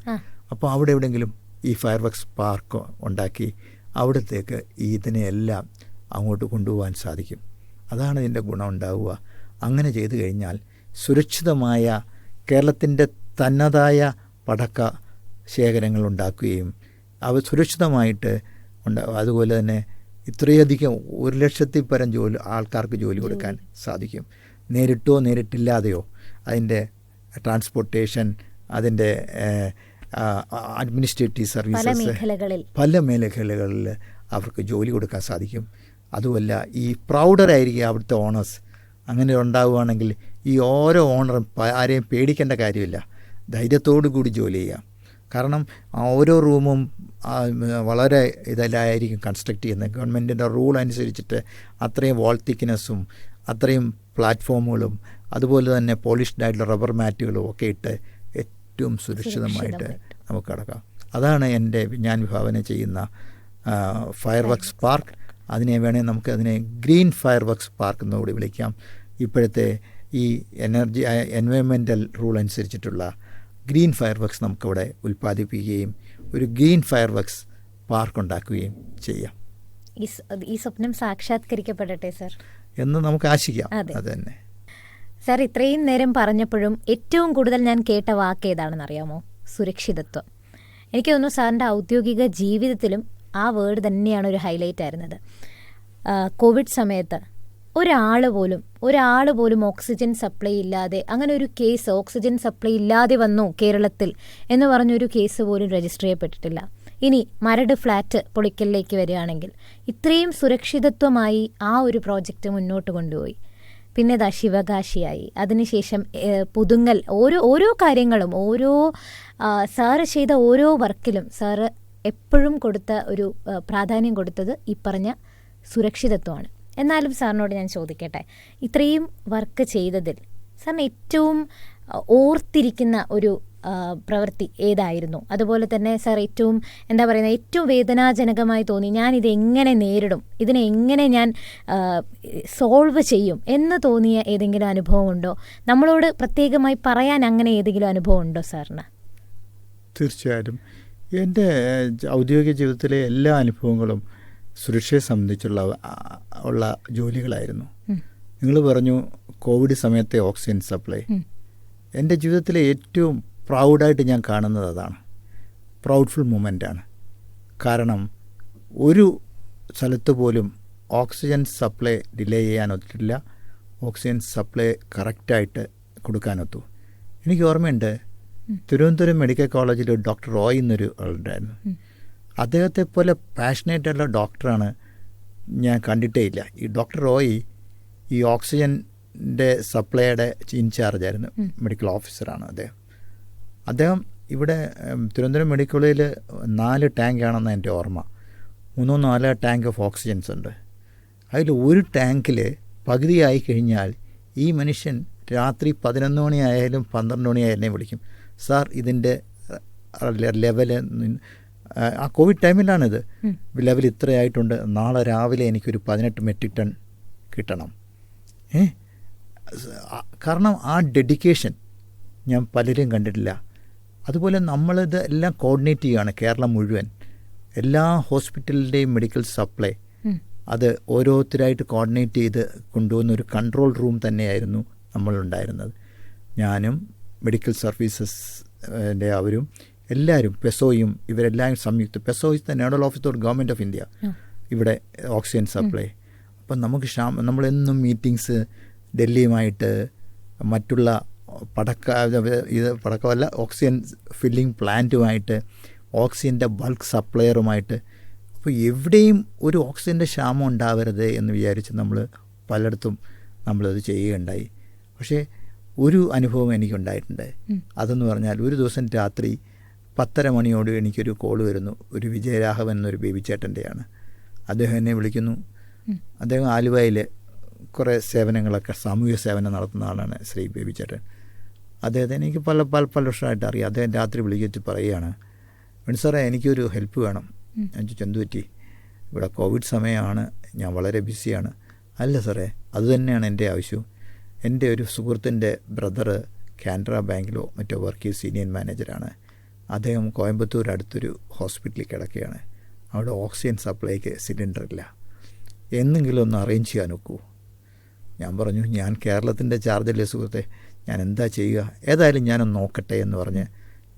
അപ്പോൾ അവിടെ എവിടെയെങ്കിലും ഈ ഫയർ വർക്ക്സ് പാർക്ക് ഉണ്ടാക്കി അവിടത്തേക്ക് ഇതിനെയെല്ലാം അങ്ങോട്ട് കൊണ്ടുപോകാൻ സാധിക്കും. അതാണ് ഇതിൻ്റെ ഗുണം ഉണ്ടാവുക. അങ്ങനെ ചെയ്തു കഴിഞ്ഞാൽ സുരക്ഷിതമായ കേരളത്തിൻ്റെ തനതായ പടക്ക ശേഖരങ്ങൾ ഉണ്ടാക്കുകയും അവ സുരക്ഷിതമായിട്ട് അതുപോലെ തന്നെ ഇത്രയധികം 1,00,000 പരം ആൾക്കാർക്ക് ജോലി കൊടുക്കാൻ സാധിക്കും. നേരിട്ടോ നേരിട്ടില്ലാതെയോ അതിൻ്റെ ട്രാൻസ്പോർട്ടേഷൻ, അതിൻ്റെ അഡ്മിനിസ്ട്രേറ്റീവ് സർവീസസ് പല മേഖലകളിൽ അവർക്ക് ജോലി കൊടുക്കാൻ സാധിക്കും. അതുമല്ല, ഈ പ്രൗഡറായിരിക്കും അവിടുത്തെ ഓണേഴ്സ്. അങ്ങനെ ഉണ്ടാവുകയാണെങ്കിൽ ഈ ഓരോ ഓണറും ആരെയും പേടിക്കേണ്ട കാര്യമില്ല, ധൈര്യത്തോടു കൂടി ജോലി ചെയ്യാം. കാരണം ഓരോ റൂമും വളരെ ഇതെല്ലായിരിക്കും കൺസ്ട്രക്ട് ചെയ്യുന്നത്. ഗവൺമെൻറ്റിൻ്റെ റൂൾ അനുസരിച്ചിട്ട് അത്രയും വാൾ തിക്നെസ്സും അത്രയും പ്ലാറ്റ്ഫോമുകളും അതുപോലെ തന്നെ പോളിഷ്ഡ് ആയിട്ടുള്ള റബ്ബർ മാറ്റുകളും ഒക്കെ ഇട്ട് ഏറ്റവും സുരക്ഷിതമായിട്ട് നമുക്ക് കിടക്കാം. അതാണ് ഞാൻ വിഭാവന ചെയ്യുന്ന ഫയർ വർക്ക്സ് പാർക്ക്. അതിനെ വേണേൽ നമുക്കതിനെ ഗ്രീൻ ഫയർ വർക്ക്സ് പാർക്ക് എന്നുകൂടി വിളിക്കാം. ഇപ്പോഴത്തെ ഈ എൻവയോൺമെൻറ്റൽ റൂൾ അനുസരിച്ചിട്ടുള്ള ഗ്രീൻ ഫയർ വർക്ക്സ് നമുക്കിവിടെ ഉൽപ്പാദിപ്പിക്കുകയും ഒരു ഗ്രീൻ ഫയർ വർക്ക്സ് പാർക്ക് ഉണ്ടാക്കുകയും ചെയ്യാം. ഈ സ്വപ്നം സാക്ഷാത്കരിക്കപ്പെടട്ടെ സർ എന്ന് നമുക്ക് ആശിക്കാം. അത് തന്നെ സർ. ഇത്രയും നേരം പറഞ്ഞപ്പോഴും ഏറ്റവും കൂടുതൽ ഞാൻ കേട്ട വാക്ക് ഏതാണെന്ന് അറിയാമോ? സുരക്ഷിതത്വം. എനിക്ക് തോന്നുന്നു സാറിൻ്റെ ഔദ്യോഗിക ജീവിതത്തിലും ആ വേർഡ് തന്നെയാണ് ഒരു ഹൈലൈറ്റ് ആയിരുന്നത്. കോവിഡ് സമയത്ത് ഒരാൾ പോലും ഓക്സിജൻ സപ്ലൈ ഇല്ലാതെ, അങ്ങനെ ഒരു കേസ് ഓക്സിജൻ സപ്ലൈ ഇല്ലാതെ വന്നു കേരളത്തിൽ എന്ന് പറഞ്ഞൊരു കേസ് പോലും രജിസ്റ്റർ ചെയ്യപ്പെട്ടിട്ടില്ല. ഇനി മരട് ഫ്ലാറ്റ് പൊളിക്കലിലേക്ക് വരികയാണെങ്കിൽ ഇത്രയും സുരക്ഷിതത്വമായി ആ ഒരു പ്രോജക്റ്റ് മുന്നോട്ട് കൊണ്ടുപോയി. പിന്നെ ദാ ശിവകാശിയായി, അതിനുശേഷം പുതുങ്ങൽ, ഓരോ കാര്യങ്ങളും സാറ് ചെയ്ത ഓരോ വർക്കിലും സാറ് എപ്പോഴും കൊടുത്ത ഒരു പ്രാധാന്യം കൊടുത്തത് ഈ പറഞ്ഞ സുരക്ഷിതത്വമാണ്. എന്നാലും സാറിനോട് ഞാൻ ചോദിക്കട്ടെ, ഇത്രയും വർക്ക് ചെയ്തതിൽ സാറിന് ഏറ്റവും ഓർത്തിരിക്കുന്ന ഒരു പ്രവൃത്തി ഏതായിരുന്നു? അതുപോലെ തന്നെ സാർ ഏറ്റവും ഏറ്റവും വേദനാജനകമായി തോന്നി, ഞാനിത് എങ്ങനെ നേരിടും, ഇതിനെ എങ്ങനെ ഞാൻ സോൾവ് ചെയ്യും എന്ന് തോന്നിയ ഏതെങ്കിലും അനുഭവം ഉണ്ടോ? നമ്മളോട് പ്രത്യേകമായി പറയാൻ അങ്ങനെ ഏതെങ്കിലും അനുഭവം ഉണ്ടോ സാറിന്? തീർച്ചയായിട്ടും. എൻ്റെ ഔദ്യോഗിക ജീവിതത്തിലെ എല്ലാ അനുഭവങ്ങളും സുരക്ഷയെ സംബന്ധിച്ചുള്ള ജോലികളായിരുന്നു. നിങ്ങൾ പറഞ്ഞു കോവിഡ് സമയത്തെ ഓക്സിജൻ സപ്ലൈ. എൻ്റെ ജീവിതത്തിലെ ഏറ്റവും പ്രൗഡായിട്ട് ഞാൻ കാണുന്നത് അതാണ്. പ്രൗഡ്ഫുൾ മൊമെൻ്റാണ്. കാരണം ഒരു സ്ഥലത്ത് പോലും ഓക്സിജൻ സപ്ലൈ ഡിലേ ചെയ്യാനൊത്തില്ല, ഓക്സിജൻ സപ്ലൈ കറക്റ്റായിട്ട് കൊടുക്കാനൊത്തു. എനിക്ക് ഓർമ്മയുണ്ട്, തിരുവനന്തപുരം മെഡിക്കൽ കോളേജിൽ ഡോക്ടർ റോയ് എന്നൊരു ആളുണ്ടായിരുന്നു. അദ്ദേഹത്തെ പോലെ പാഷനേറ്റുള്ള ഡോക്ടറാണ് ഞാൻ കണ്ടിട്ടേ ഇല്ല. ഈ ഡോക്ടർ റോയ് ഈ ഓക്സിജൻ്റെ സപ്ലൈയുടെ ഇൻചാർജായിരുന്നു, മെഡിക്കൽ ഓഫീസറാണ് അദ്ദേഹം. ഇവിടെ തിരുവനന്തപുരം മെഡിക്കൽ കോളേജിൽ 4 ടാങ്കാണെന്ന് എൻ്റെ ഓർമ്മ. 3-4 ടാങ്ക് ഓഫ് ഓക്സിജൻസ് ഉണ്ട്. അതിൽ ഒരു ടാങ്കിൽ പകുതിയായി കഴിഞ്ഞാൽ ഈ മനുഷ്യൻ രാത്രി 11 മണിയായാലും 12 മണിയായാലും വിളിക്കും, സാർ ഇതിൻ്റെ ലെവല്, ആ കോവിഡ് ടൈമിലാണിത്, ലെവൽ ഇത്രയായിട്ടുണ്ട്, നാളെ രാവിലെ എനിക്കൊരു 18 മെട്രിക് ടൺ കിട്ടണം. കാരണം ആ ഡെഡിക്കേഷൻ ഞാൻ പലരും കണ്ടിട്ടില്ല. അതുപോലെ നമ്മളിത് എല്ലാം കോർഡിനേറ്റ് ചെയ്യുകയാണ്, കേരളം മുഴുവൻ എല്ലാ ഹോസ്പിറ്റലിൻ്റെയും മെഡിക്കൽ സപ്ലൈ അത് ഓരോരുത്തരായിട്ട് കോർഡിനേറ്റ് ചെയ്ത് കൊണ്ടുപോകുന്ന ഒരു കൺട്രോൾ റൂം തന്നെയായിരുന്നു നമ്മളുണ്ടായിരുന്നത്. ഞാനും മെഡിക്കൽ സർവീസസിൻ്റെ അവരും എല്ലാവരും, പെസോയും ഇവരെല്ലാവരും സംയുക്ത, peso is the nodal officer government of India ഇവിടെ ഓക്സിജൻ സപ്ലൈ. അപ്പം നമുക്ക് നമ്മളെന്നും മീറ്റിങ്സ് ഡൽഹിയുമായിട്ട്, മറ്റുള്ള പടക്കമല്ല ഓക്സിജൻ ഫില്ലിംഗ് പ്ലാന്റുമായിട്ട്, ഓക്സിജൻ്റെ ബൾക്ക് സപ്ലയറുമായിട്ട്. അപ്പോൾ എവിടെയും ഒരു ഓക്സിജൻ്റെ ക്ഷാമം ഉണ്ടാവരുത് എന്ന് വിചാരിച്ച് നമ്മൾ പലയിടത്തും നമ്മളത് ചെയ്യുകയുണ്ടായി. പക്ഷേ ഒരു അനുഭവം എനിക്കുണ്ടായിട്ടുണ്ട്. അതെന്ന് പറഞ്ഞാൽ ഒരു ദിവസം രാത്രി 10:30 മണിയോട് എനിക്കൊരു കോൾ വരുന്നു. ഒരു വിജയരാഘവൻ എന്നൊരു ബേബിച്ചേട്ടൻ്റെയാണ്. അദ്ദേഹം എന്നെ വിളിക്കുന്നു. അദ്ദേഹം ആലുവയിൽ കുറേ സേവനങ്ങളൊക്കെ സാമൂഹ്യ സേവനം നടത്തുന്ന ആളാണ് ശ്രീ ബേബിച്ചേട്ടൻ. അദ്ദേഹത്തെ എനിക്ക് പല വർഷമായിട്ട് അറിയാം. അദ്ദേഹം രാത്രി വിളിച്ചിട്ട് പറയുകയാണ്, സാറേ എനിക്കൊരു ഹെൽപ്പ് വേണം. ഞാൻ ചോദിച്ചു എന്തു പറ്റി? ഇവിടെ കോവിഡ് സമയമാണ്, ഞാൻ വളരെ ബിസിയാണ്. അല്ല സാറേ, അതുതന്നെയാണ് എൻ്റെ ആവശ്യം. എൻ്റെ ഒരു സുഹൃത്തിൻ്റെ ബ്രദറ് കാനറ ബാങ്കിലോ മറ്റോ വർക്ക് ചെയ്ത് സീനിയർ മാനേജറാണ്. അദ്ദേഹം കോയമ്പത്തൂർ അടുത്തൊരു ഹോസ്പിറ്റലിൽ കിടക്കുകയാണ്. അവിടെ ഓക്സിജൻ സപ്ലൈക്ക് സിലിണ്ടറില്ല. എന്നെങ്കിലും ഒന്ന് അറേഞ്ച് ചെയ്യാൻ ഒക്കുമോ? ഞാൻ പറഞ്ഞു, ഞാൻ കേരളത്തിൻ്റെ ചാർജല്ലേ സുഹൃത്തെ, ഞാൻ എന്താ ചെയ്യുക, ഏതായാലും ഞാനൊന്ന് നോക്കട്ടെ എന്ന് പറഞ്ഞ്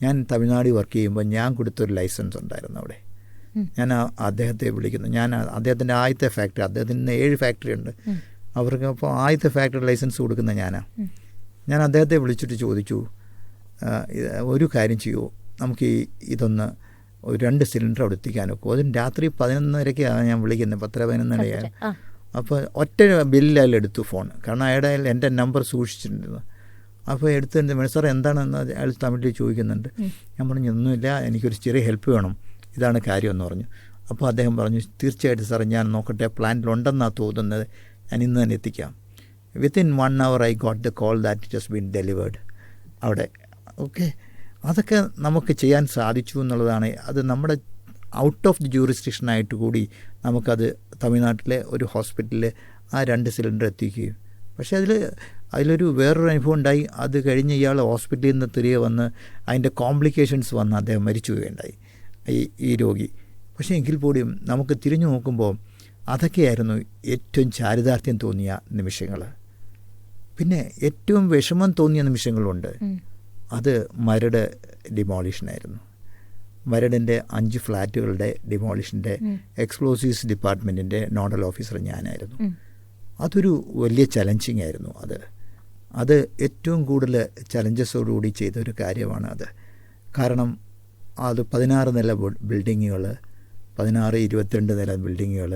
ഞാൻ തമിഴ്നാട് വർക്ക് ചെയ്യുമ്പോൾ ഞാൻ കൊടുത്തൊരു ലൈസൻസ് ഉണ്ടായിരുന്നു അവിടെ. ഞാൻ അദ്ദേഹത്തെ വിളിക്കുന്നു. ഞാൻ അദ്ദേഹത്തിൻ്റെ ആദ്യത്തെ ഫാക്ടറി, അദ്ദേഹത്തിന് 7 ഫാക്ടറി ഉണ്ട് അവർക്ക്. അപ്പോൾ ആദ്യത്തെ ഫാക്ടറി ലൈസൻസ് കൊടുക്കുന്ന ഞാൻ അദ്ദേഹത്തെ വിളിച്ചിട്ട് ചോദിച്ചു, ഒരു കാര്യം ചെയ്യുമോ, നമുക്ക് ഇതൊന്ന് 2 സിലിണ്ടർ അവിടെ എത്തിക്കാനൊക്കെ. അതും രാത്രി 11:30 ഞാൻ വിളിക്കുന്നത്, 10-11 അപ്പോൾ ഒറ്റ ബില്ലിലെടുത്തു ഫോൺ. കാരണം അയാളുടെ എൻ്റെ നമ്പർ സൂക്ഷിച്ചിട്ടുണ്ടായിരുന്നു. അപ്പോൾ എടുത്തിട്ട് സാർ എന്താണെന്ന് അയാൾ തമിഴിൽ ചോദിക്കുന്നുണ്ട്. ഞാൻ പറഞ്ഞു, ഒന്നുമില്ല, എനിക്കൊരു ചെറിയ ഹെൽപ്പ് വേണം, ഇതാണ് കാര്യമെന്ന് പറഞ്ഞു. അപ്പോൾ അദ്ദേഹം പറഞ്ഞു, തീർച്ചയായിട്ടും സാർ ഞാൻ നോക്കട്ടെ, പ്ലാനിലുണ്ടെന്നാണ് തോന്നുന്നത്, ഞാൻ ഇന്ന് തന്നെ എത്തിക്കാം. Within 1 hour I got the call that it has been delivered അവിടെ. ഓക്കെ, അതൊക്കെ നമുക്ക് ചെയ്യാൻ സാധിച്ചു എന്നുള്ളതാണ്. അത് നമ്മുടെ ഔട്ട് ഓഫ് ദി ജൂറിസ്ഡിക്ഷനായിട്ട് കൂടി നമുക്കത് തമിഴ്നാട്ടിലെ ഒരു ഹോസ്പിറ്റലിൽ ആ 2 സിലിണ്ടർ എത്തിക്കുകയും. പക്ഷേ അതിലൊരു വേറൊരു അനുഭവം ഉണ്ടായി. അത് കഴിഞ്ഞ് ഇയാൾ ഹോസ്പിറ്റലിൽ നിന്ന് തിരികെ വന്ന് അതിൻ്റെ കോംപ്ലിക്കേഷൻസ് വന്ന് അദ്ദേഹം മരിച്ചു പോവുകയുണ്ടായി, ഈ രോഗി. പക്ഷേ എങ്കിൽ പോലും നമുക്ക് തിരിഞ്ഞു നോക്കുമ്പോൾ അതൊക്കെയായിരുന്നു ഏറ്റവും ചാരിതാർത്ഥ്യം തോന്നിയ നിമിഷങ്ങൾ. പിന്നെ ഏറ്റവും വിഷമം തോന്നിയ നിമിഷങ്ങളുണ്ട്. അത് മരട് ഡിമോളിഷനായിരുന്നു. മരടിൻ്റെ 5 ഫ്ലാറ്റുകളുടെ ഡിമോളിഷൻ്റെ എക്സ്പ്ലോസീവ്സ് ഡിപ്പാർട്ട്മെൻറ്റിൻ്റെ നോഡൽ ഓഫീസർ ഞാനായിരുന്നു. അതൊരു വലിയ ചലഞ്ചിങ് ആയിരുന്നു. അത് ഏറ്റവും കൂടുതൽ ചലഞ്ചസോടുകൂടി ചെയ്തൊരു കാര്യമാണ് അത്. കാരണം അത് 16 നില ബിൽഡിങ്ങുകൾ, 16-22 നില ബിൽഡിങ്ങുകൾ.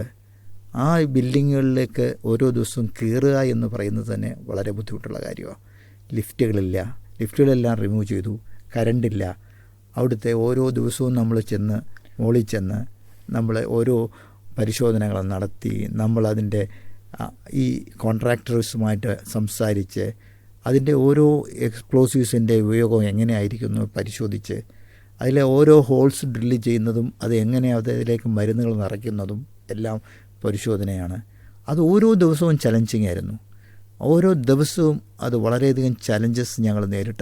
ആ ബിൽഡിങ്ങുകളിലേക്ക് ഓരോ ദിവസവും കയറുക എന്ന് പറയുന്നത് തന്നെ വളരെ ബുദ്ധിമുട്ടുള്ള കാര്യമാണ്. ലിഫ്റ്റുകളെല്ലാം റിമൂവ് ചെയ്തു, കറണ്ടില്ല. അവിടുത്തെ ഓരോ ദിവസവും നമ്മൾ മുകളിൽ ചെന്ന് നമ്മൾ ഓരോ പരിശോധനകൾ നടത്തി, നമ്മളതിൻ്റെ ഈ കോൺട്രാക്ടേഴ്സുമായിട്ട് സംസാരിച്ച് അതിൻ്റെ ഓരോ എക്സ്പ്ലോസീവ്സിൻ്റെ ഉപയോഗം എങ്ങനെയായിരിക്കുന്നു പരിശോധിച്ച്, അതിലെ ഓരോ ഹോൾസ് ഡ്രില്ല് ചെയ്യുന്നതും അത് എങ്ങനെ അതിലേക്ക് മരുന്നുകൾ നിറയ്ക്കുന്നതും എല്ലാം പരിശോധനയാണ്. അത് ഓരോ ദിവസവും ചലഞ്ചിങ് ആയിരുന്നു. ഓരോ ദിവസവും അത് വളരെയധികം ചലഞ്ചസ് ഞങ്ങൾ നേരിട്ട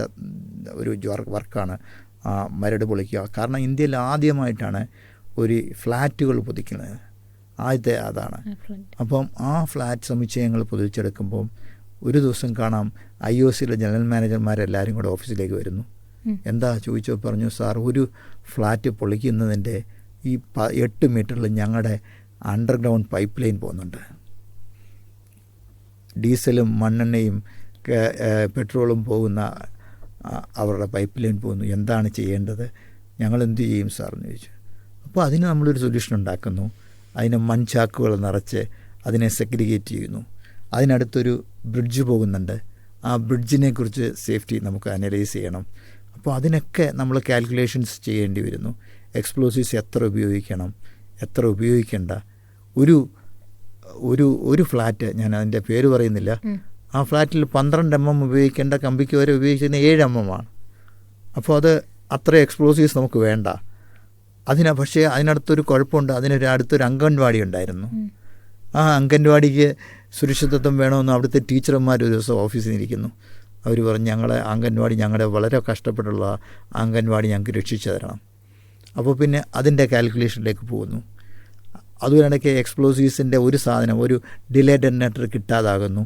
ഒരു വർക്കാണ് മരട് പൊളിക്കുക. കാരണം ഇന്ത്യയിൽ ആദ്യമായിട്ടാണ് ഒരു ഫ്ലാറ്റുകൾ പൊതിക്കുന്നത്, ആദ്യത്തെ അതാണ്. അപ്പം ആ ഫ്ലാറ്റ് സമുച്ചയങ്ങൾ പൊതിച്ചെടുക്കുമ്പം ഒരു ദിവസം കാണാം IOCയിലെ ജനറൽ മാനേജർമാരെല്ലാവരും കൂടെ ഓഫീസിലേക്ക് വരുന്നു. എന്താ ചോദിച്ചോ, പറഞ്ഞു, സാർ ഒരു ഫ്ലാറ്റ് പൊളിക്കുന്നതിൻ്റെ ഈ 8 മീറ്ററിൽ ഞങ്ങളുടെ അണ്ടർഗ്രൗണ്ട് പൈപ്പ് ലൈൻ പോകുന്നുണ്ട്. ഡീസലും മണ്ണെണ്ണയും പെട്രോളും പോകുന്ന അവരുടെ പൈപ്പ് ലൈൻ പോകുന്നു. എന്താണ് ചെയ്യേണ്ടത്, ഞങ്ങൾ എന്ത് ചെയ്യും സാറെന്ന് ചോദിച്ചു. അപ്പോൾ അതിന് നമ്മളൊരു സൊല്യൂഷൻ ഉണ്ടാക്കുന്നു. അതിനെ മൺചാക്കുകൾ നിറച്ച് അതിനെ സെഗ്രിഗേറ്റ് ചെയ്യുന്നു. അതിനടുത്തൊരു ബ്രിഡ്ജ് പോകുന്നുണ്ട്. ആ ബ്രിഡ്ജിനെക്കുറിച്ച് സേഫ്റ്റി നമുക്ക് അനലൈസ് ചെയ്യണം. അപ്പോൾ അതിനൊക്കെ നമ്മൾ കാൽക്കുലേഷൻസ് ചെയ്യേണ്ടി വരുന്നു. എക്സ്പ്ലോസീവ്സ് എത്ര ഉപയോഗിക്കണം, എത്ര ഉപയോഗിക്കേണ്ട. ഒരു ഫ്ലാറ്റ്, ഞാൻ അതിൻ്റെ പേര് പറയുന്നില്ല, ആ ഫ്ലാറ്റിൽ 12 mm ഉപയോഗിക്കേണ്ട കമ്പിക്ക് വരെ ഉപയോഗിക്കുന്ന 7 mm ആണ്. അപ്പോൾ അത് അത്ര എക്സ്പ്ലോസീവ്സ് നമുക്ക് വേണ്ട. പക്ഷേ അതിനടുത്തൊരു കുഴപ്പമുണ്ട്. അടുത്തൊരു അംഗൻവാടി ഉണ്ടായിരുന്നു. ആ അംഗൻവാടിക്ക് സുരക്ഷിതത്വം വേണമെന്ന് അവിടുത്തെ ടീച്ചർമാർ ഒരു ദിവസം ഓഫീസിൽ നിന്നിരിക്കുന്നു. അവർ പറഞ്ഞു, ഞങ്ങളുടെ വളരെ കഷ്ടപ്പെട്ടുള്ള അംഗൻവാടി ഞങ്ങൾക്ക് രക്ഷിച്ചു തരണം. അപ്പോൾ പിന്നെ അതിൻ്റെ കാൽക്കുലേഷനിലേക്ക് പോകുന്നു. അതുകൊണ്ടിടയ്ക്ക് എക്സ്പ്ലോസീവ്സിൻ്റെ ഒരു സാധനം, ഒരു ഡിലേ ഡെറ്റനേറ്റർ കിട്ടാതാകുന്നു.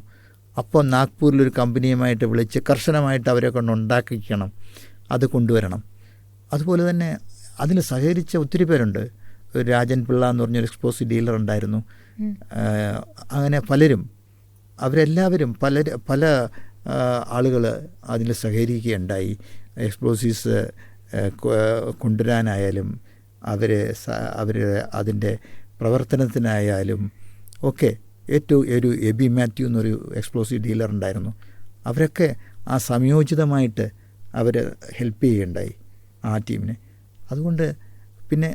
അപ്പോൾ നാഗ്പൂരിലൊരു കമ്പനിയുമായിട്ട് വിളിച്ച് കർശനമായിട്ട് അവരെ കൊണ്ട് ഉണ്ടാക്കിക്കണം, അത് കൊണ്ടുവരണം. അതുപോലെ തന്നെ അതിന് സഹകരിച്ച ഒത്തിരി പേരുണ്ട്. രാജൻ പിള്ള എന്ന് പറഞ്ഞൊരു എക്സ്പ്ലോസീവ് ഡീലർ ഉണ്ടായിരുന്നു. അങ്ങനെ പലരും, അവരെല്ലാവരും പല ആളുകൾ അതിൽ സഹകരിക്കുകയുണ്ടായി. എക്സ്പ്ലോസീവ്സ് കൊണ്ടുവരാനായാലും അവർ അതിൻ്റെ പ്രവർത്തനത്തിനായാലും ഒക്കെ ഏറ്റവും ഒരു എബി മാത്യു എന്നൊരു എക്സ്പ്ലോസീവ് ഡീലർ ഉണ്ടായിരുന്നു. അവരൊക്കെ ആ സംയോജിതമായിട്ട് അവർ ഹെൽപ്പ് ചെയ്യുകയുണ്ടായി ആ ടീമിനെ. അതുകൊണ്ട് പിന്നെ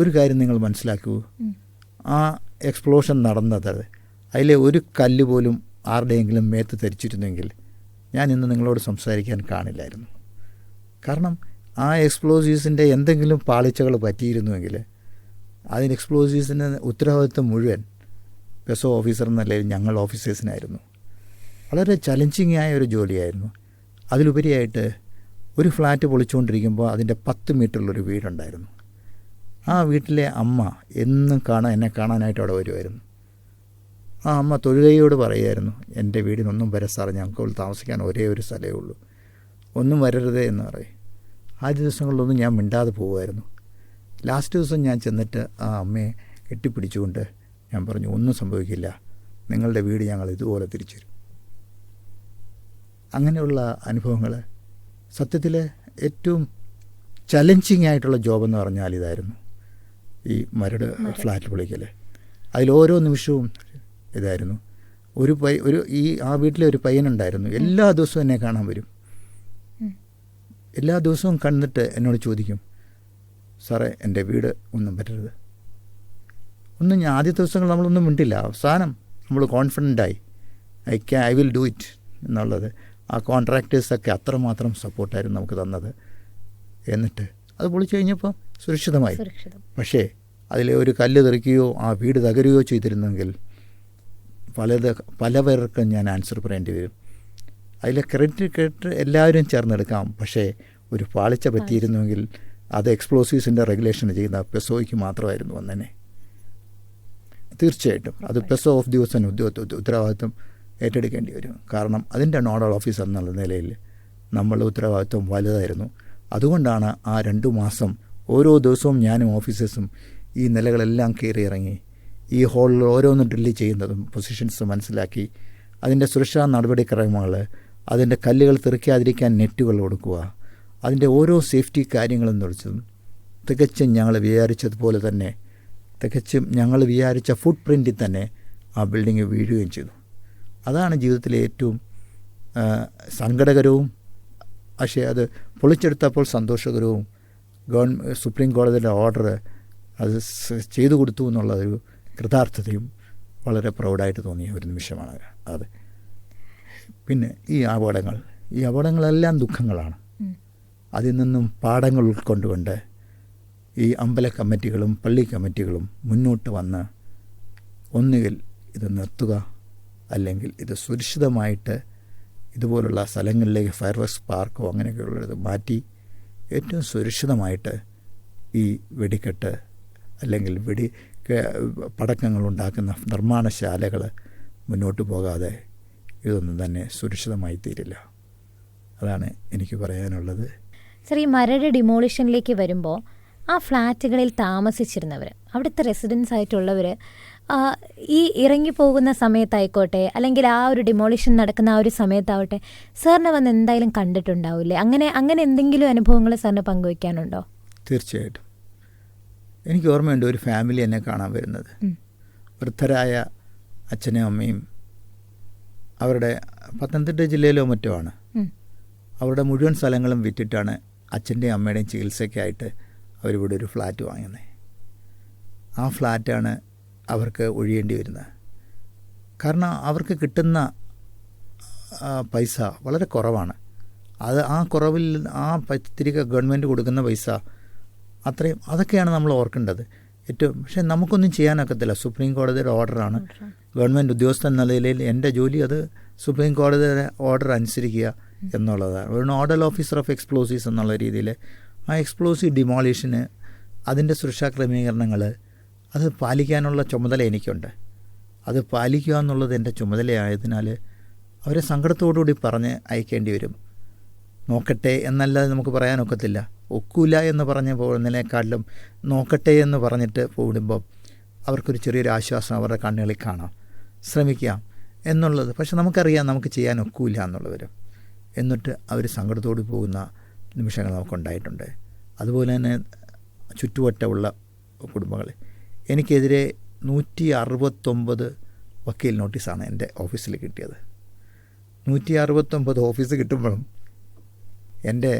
ഒരു കാര്യം നിങ്ങൾ മനസ്സിലാക്കൂ, ആ എക്സ്പ്ലോഷൻ നടന്നത് അതിലെ ഒരു കല്ല് പോലും ആരുടെയെങ്കിലും മേത്ത് ധരിച്ചിരുന്നെങ്കിൽ ഞാൻ ഇന്ന് നിങ്ങളോട് സംസാരിക്കാൻ കാണില്ലായിരുന്നു. കാരണം ആ എക്സ്പ്ലോസീവ്സിൻ്റെ എന്തെങ്കിലും പാളിച്ചകൾ പറ്റിയിരുന്നുവെങ്കിൽ അതിന് എക്സ്പ്ലോസീവ്സിന് ഉത്തരവാദിത്വം മുഴുവൻ പെസോ ഓഫീസർ എന്നല്ല ഞങ്ങൾ ഓഫീസേഴ്സിനായിരുന്നു. വളരെ ചലഞ്ചിങ് ആയ ഒരു ജോലിയായിരുന്നു. അതിലുപരിയായിട്ട് ഒരു ഫ്ലാറ്റ് പൊളിച്ചുകൊണ്ടിരിക്കുമ്പോൾ അതിൻ്റെ 10 മീറ്ററിലൊരു വീടുണ്ടായിരുന്നു. ആ വീട്ടിലെ അമ്മ എന്നും എന്നെ കാണാനായിട്ട് അവിടെ വരുമായിരുന്നു. ആ അമ്മ തൊഴുകയോട് പറയുമായിരുന്നു, എൻ്റെ വീടിനൊന്നും വരാൻ സാറേ, ഞങ്ങൾക്ക് താമസിക്കാൻ ഒരേ ഒരു സ്ഥലമേ ഉള്ളൂ, ഒന്നും വരരുതേ എന്ന് പറയും. ആദ്യ ദിവസങ്ങളിലൊന്നും ഞാൻ മിണ്ടാതെ പോകുമായിരുന്നു. ലാസ്റ്റ് ദിവസം ഞാൻ ചെന്നിട്ട് ആ അമ്മയെ കെട്ടിപ്പിടിച്ചുകൊണ്ട് ഞാൻ പറഞ്ഞു, ഒന്നും സംഭവിക്കില്ല, നിങ്ങളുടെ വീട് ഞങ്ങൾ ഇതുപോലെ തിരിച്ചു തരും. അങ്ങനെയുള്ള അനുഭവങ്ങൾ സത്യത്തിൽ ഏറ്റവും ചലഞ്ചിങ് ആയിട്ടുള്ള ജോബെന്ന് പറഞ്ഞാൽ ഇതായിരുന്നു, ഈ മരട് ഫ്ലാറ്റ് പൊളിക്കൽ. അതിലോരോ നിമിഷവും ഇതായിരുന്നു. ആ വീട്ടിലെ ഒരു പയ്യനുണ്ടായിരുന്നു, എല്ലാ ദിവസവും എന്നെ കാണാൻ വരും. എല്ലാ ദിവസവും കണ്ടിട്ട് എന്നോട് ചോദിക്കും, സാറേ എൻ്റെ വീട് ഒന്നും പറ്റരുത്. ഞാൻ ആദ്യ ദിവസങ്ങൾ നമ്മളൊന്നും മിണ്ടില്ല. അവസാനം നമ്മൾ കോൺഫിഡൻ്റായി ഐ വിൽ ഡു ഇറ്റ് എന്നുള്ളത്. ആ കോൺട്രാക്ടേഴ്സൊക്കെ അത്രമാത്രം സപ്പോർട്ടായിരുന്നു നമുക്ക് തന്നത്. എന്നിട്ട് അത് പൊളിച്ചു കഴിഞ്ഞപ്പോൾ സുരക്ഷിതമായി. പക്ഷേ അതിലെ ഒരു കല്ല് തെറിക്കുകയോ ആ വീട് തകരുകയോ ചെയ്തിരുന്നെങ്കിൽ പലവർക്കും ഞാൻ ആൻസർ പറയേണ്ടി വരും. അതിലെ ക്രെഡിറ്റ് എല്ലാവരും ചേർന്നെടുക്കാം. പക്ഷേ ഒരു പാളിച്ച പറ്റിയിരുന്നുവെങ്കിൽ അത് എക്സ്പ്ലോസീവ്സിൻ്റെ റെഗുലേഷൻ ചെയ്യുന്ന പെസോയ്ക്ക് മാത്രമായിരുന്നു വന്നെ. തീർച്ചയായിട്ടും അത് പെസോ ഓഫ് ദി ദിവസം ഉത്തരവാദിത്വം ഏറ്റെടുക്കേണ്ടി വരും. കാരണം അതിൻ്റെ നോഡൽ ഓഫീസർ എന്നുള്ള നിലയിൽ നമ്മളുടെ ഉത്തരവാദിത്വം വലുതായിരുന്നു. അതുകൊണ്ടാണ് ആ 2 മാസം ഓരോ ദിവസവും ഞാനും ഓഫീസേഴ്സും ഈ നിലകളെല്ലാം കയറി ഇറങ്ങി ഈ ഹോളിൽ ഓരോന്ന് ഡ്രില്ല് ചെയ്യുന്നതും പൊസിഷൻസ് മനസ്സിലാക്കി അതിൻ്റെ സുരക്ഷാ നടപടിക്രമങ്ങൾ, അതിൻ്റെ കല്ലുകൾ തെറിക്കാതിരിക്കാൻ നെറ്റുകൾ കൊടുക്കുക, അതിൻ്റെ ഓരോ സേഫ്റ്റി കാര്യങ്ങളും തെളിച്ചതും തികച്ചും ഞങ്ങൾ വിചാരിച്ചതുപോലെ തന്നെ തികച്ചും ഞങ്ങൾ വിചാരിച്ച ഫുട് പ്രിൻറ്റിൽ തന്നെ ആ ബിൽഡിങ് വീഴുകയും ചെയ്തു. അതാണ് ജീവിതത്തിലെ ഏറ്റവും സങ്കടകരവും പക്ഷേ അത് പൊളിച്ചെടുത്തപ്പോൾ സന്തോഷകരവും സുപ്രീം കോടതിയുടെ ഓർഡർ അത് ചെയ്തു കൊടുത്തു എന്നുള്ളൊരു കൃതാർത്ഥതയും വളരെ പ്രൗഡായിട്ട് തോന്നിയ ഒരു നിമിഷമാണ് അത്. പിന്നെ ഈ അപകടങ്ങളെല്ലാം ദുഃഖങ്ങളാണ്. അതിൽ നിന്നും പാഠങ്ങൾ ഉൾക്കൊണ്ടുകൊണ്ട് ഈ അമ്പല കമ്മിറ്റികളും പള്ളി കമ്മിറ്റികളും മുന്നോട്ട് വന്ന് ഒന്നുകിൽ ഇത് നിർത്തുക, അല്ലെങ്കിൽ ഇത് സുരക്ഷിതമായിട്ട് ഇതുപോലുള്ള സ്ഥലങ്ങളിലേക്ക് ഫയർവർക്സ് പാർക്കോ അങ്ങനെയൊക്കെയുള്ളത് മാറ്റി ഏറ്റവും സുരക്ഷിതമായിട്ട് ഈ വെടിക്കെട്ട് അല്ലെങ്കിൽ പടക്കങ്ങൾ ഉണ്ടാക്കുന്ന നിർമ്മാണശാലകൾ മുന്നോട്ട് പോകാതെ ഇതൊന്നും തന്നെ സുരക്ഷിതമായി തീരില്ല. അതാണ് എനിക്ക് പറയാനുള്ളത്. സർ, ഈ മരട് ഡിമോളിഷനിലേക്ക് വരുമ്പോൾ ആ ഫ്ലാറ്റുകളിൽ താമസിച്ചിരുന്നവർ, അവിടുത്തെ റെസിഡൻസ് ആയിട്ടുള്ളവർ ഈ ഇറങ്ങിപ്പോകുന്ന സമയത്തായിക്കോട്ടെ അല്ലെങ്കിൽ ആ ഒരു ഡിമോളിഷൻ നടക്കുന്ന ആ ഒരു സമയത്താവട്ടെ സാറിനെ വന്ന് എന്തായാലും കണ്ടിട്ടുണ്ടാവില്ലേ? അങ്ങനെ എന്തെങ്കിലും അനുഭവങ്ങൾ സാറിന് പങ്കുവയ്ക്കാനുണ്ടോ? തീർച്ചയായിട്ടും. എനിക്ക് ഓർമ്മയുണ്ട് ഒരു ഫാമിലി എന്നെ കാണാൻ വരുന്നത്. വൃദ്ധരായ അച്ഛനും അമ്മയും അവരുടെ പത്തനംതിട്ട ജില്ലയിലോ മറ്റോ ആണ്. അവരുടെ മുഴുവൻ സ്ഥലങ്ങളും വിറ്റിട്ടാണ് അച്ഛൻ്റെയും അമ്മയുടെയും ചികിത്സയ്ക്കായിട്ട് അവരിവിടെ ഒരു ഫ്ലാറ്റ് വാങ്ങുന്നത്. ആ ഫ്ലാറ്റാണ് അവർക്ക് ഒഴിയേണ്ടി വരുന്നത്. കാരണം അവർക്ക് കിട്ടുന്ന പൈസ വളരെ കുറവാണ്. ആ കുറവിൽ തിരികെ ഗവൺമെൻറ് കൊടുക്കുന്ന പൈസ അത്രയും, അതൊക്കെയാണ് നമ്മൾ ഓർക്കേണ്ടത് ഏറ്റവും. പക്ഷേ നമുക്കൊന്നും ചെയ്യാനൊക്കത്തില്ല. സുപ്രീം കോടതിയുടെ ഓർഡറാണ്. ഗവൺമെൻറ് ഉദ്യോഗസ്ഥൻ എന്ന നിലയിൽ എൻ്റെ ജോലി അത് സുപ്രീം കോടതിയുടെ ഓർഡർ അനുസരിക്കുക എന്നുള്ളതാണ്. ഒരു നോഡൽ ഓഫീസർ ഓഫ് എക്സ്പ്ലോസീവ്സ് എന്നുള്ള രീതിയിൽ ആ എക്സ്പ്ലോസീവ് ഡിമോളിഷന് അതിൻ്റെ സുരക്ഷാ ക്രമീകരണങ്ങൾ അത് പാലിക്കാനുള്ള ചുമതല എനിക്കുണ്ട്. അത് പാലിക്കുക എന്നുള്ളത് എൻ്റെ ചുമതലയായതിനാൽ അവരെ സങ്കടത്തോടുകൂടി പറഞ്ഞ് അയക്കേണ്ടി വരും. നോക്കട്ടെ എന്നല്ലാതെ നമുക്ക് പറയാനൊക്കത്തില്ല. ഒക്കില്ല എന്ന് പറഞ്ഞ് പോകുന്നതിനേക്കാളും നോക്കട്ടെ എന്ന് പറഞ്ഞിട്ട് പോടുമ്പോൾ അവർക്കൊരു ചെറിയൊരു ആശ്വാസം അവരുടെ കണ്ണുകളിൽ കാണാം, ശ്രമിക്കാം എന്നുള്ളത്. പക്ഷെ നമുക്കറിയാം നമുക്ക് ചെയ്യാൻ ഒക്കില്ല എന്നുള്ളവർ. എന്നിട്ട് അവർ സങ്കടത്തോട് പോകുന്ന നിമിഷങ്ങൾ നമുക്കുണ്ടായിട്ടുണ്ട്. അതുപോലെ തന്നെ ചുറ്റുവട്ടമുള്ള കുടുംബങ്ങൾ എനിക്കെതിരെ 169 വക്കീൽ നോട്ടീസാണ് എൻ്റെ ഓഫീസിൽ കിട്ടിയത്. 169 ഓഫീസ് കിട്ടുമ്പോഴും എൻ്റെ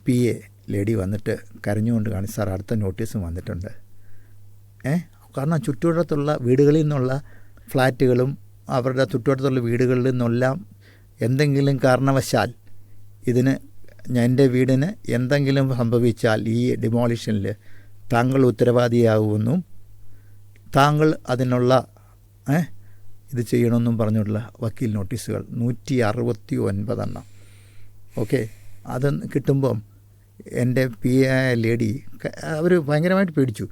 PA ലേഡി വന്നിട്ട് കരഞ്ഞുകൊണ്ട് കാണിച്ചു, സാർ അടുത്ത നോട്ടീസും വന്നിട്ടുണ്ട്. കാരണം ചുറ്റുവട്ടത്തുള്ള വീടുകളിൽ നിന്നുള്ള ഫ്ലാറ്റുകളും അവരുടെ ചുറ്റുവട്ടത്തുള്ള വീടുകളിൽ നിന്നെല്ലാം എന്തെങ്കിലും കാരണവശാൽ ഇതിന് എൻ്റെ വീടിന് എന്തെങ്കിലും സംഭവിച്ചാൽ ഈ ഡിമോളിഷനിൽ താങ്കൾ ഉത്തരവാദിയാകുമെന്നും താങ്കൾ അതിനുള്ള ഇത് ചെയ്യണമെന്നും പറഞ്ഞുള്ള വക്കീൽ നോട്ടീസുകൾ 169 ഓക്കെ. അത് കിട്ടുമ്പം എൻ്റെ PA ലേഡി അവർ ഭയങ്കരമായിട്ട് പേടിച്ചു.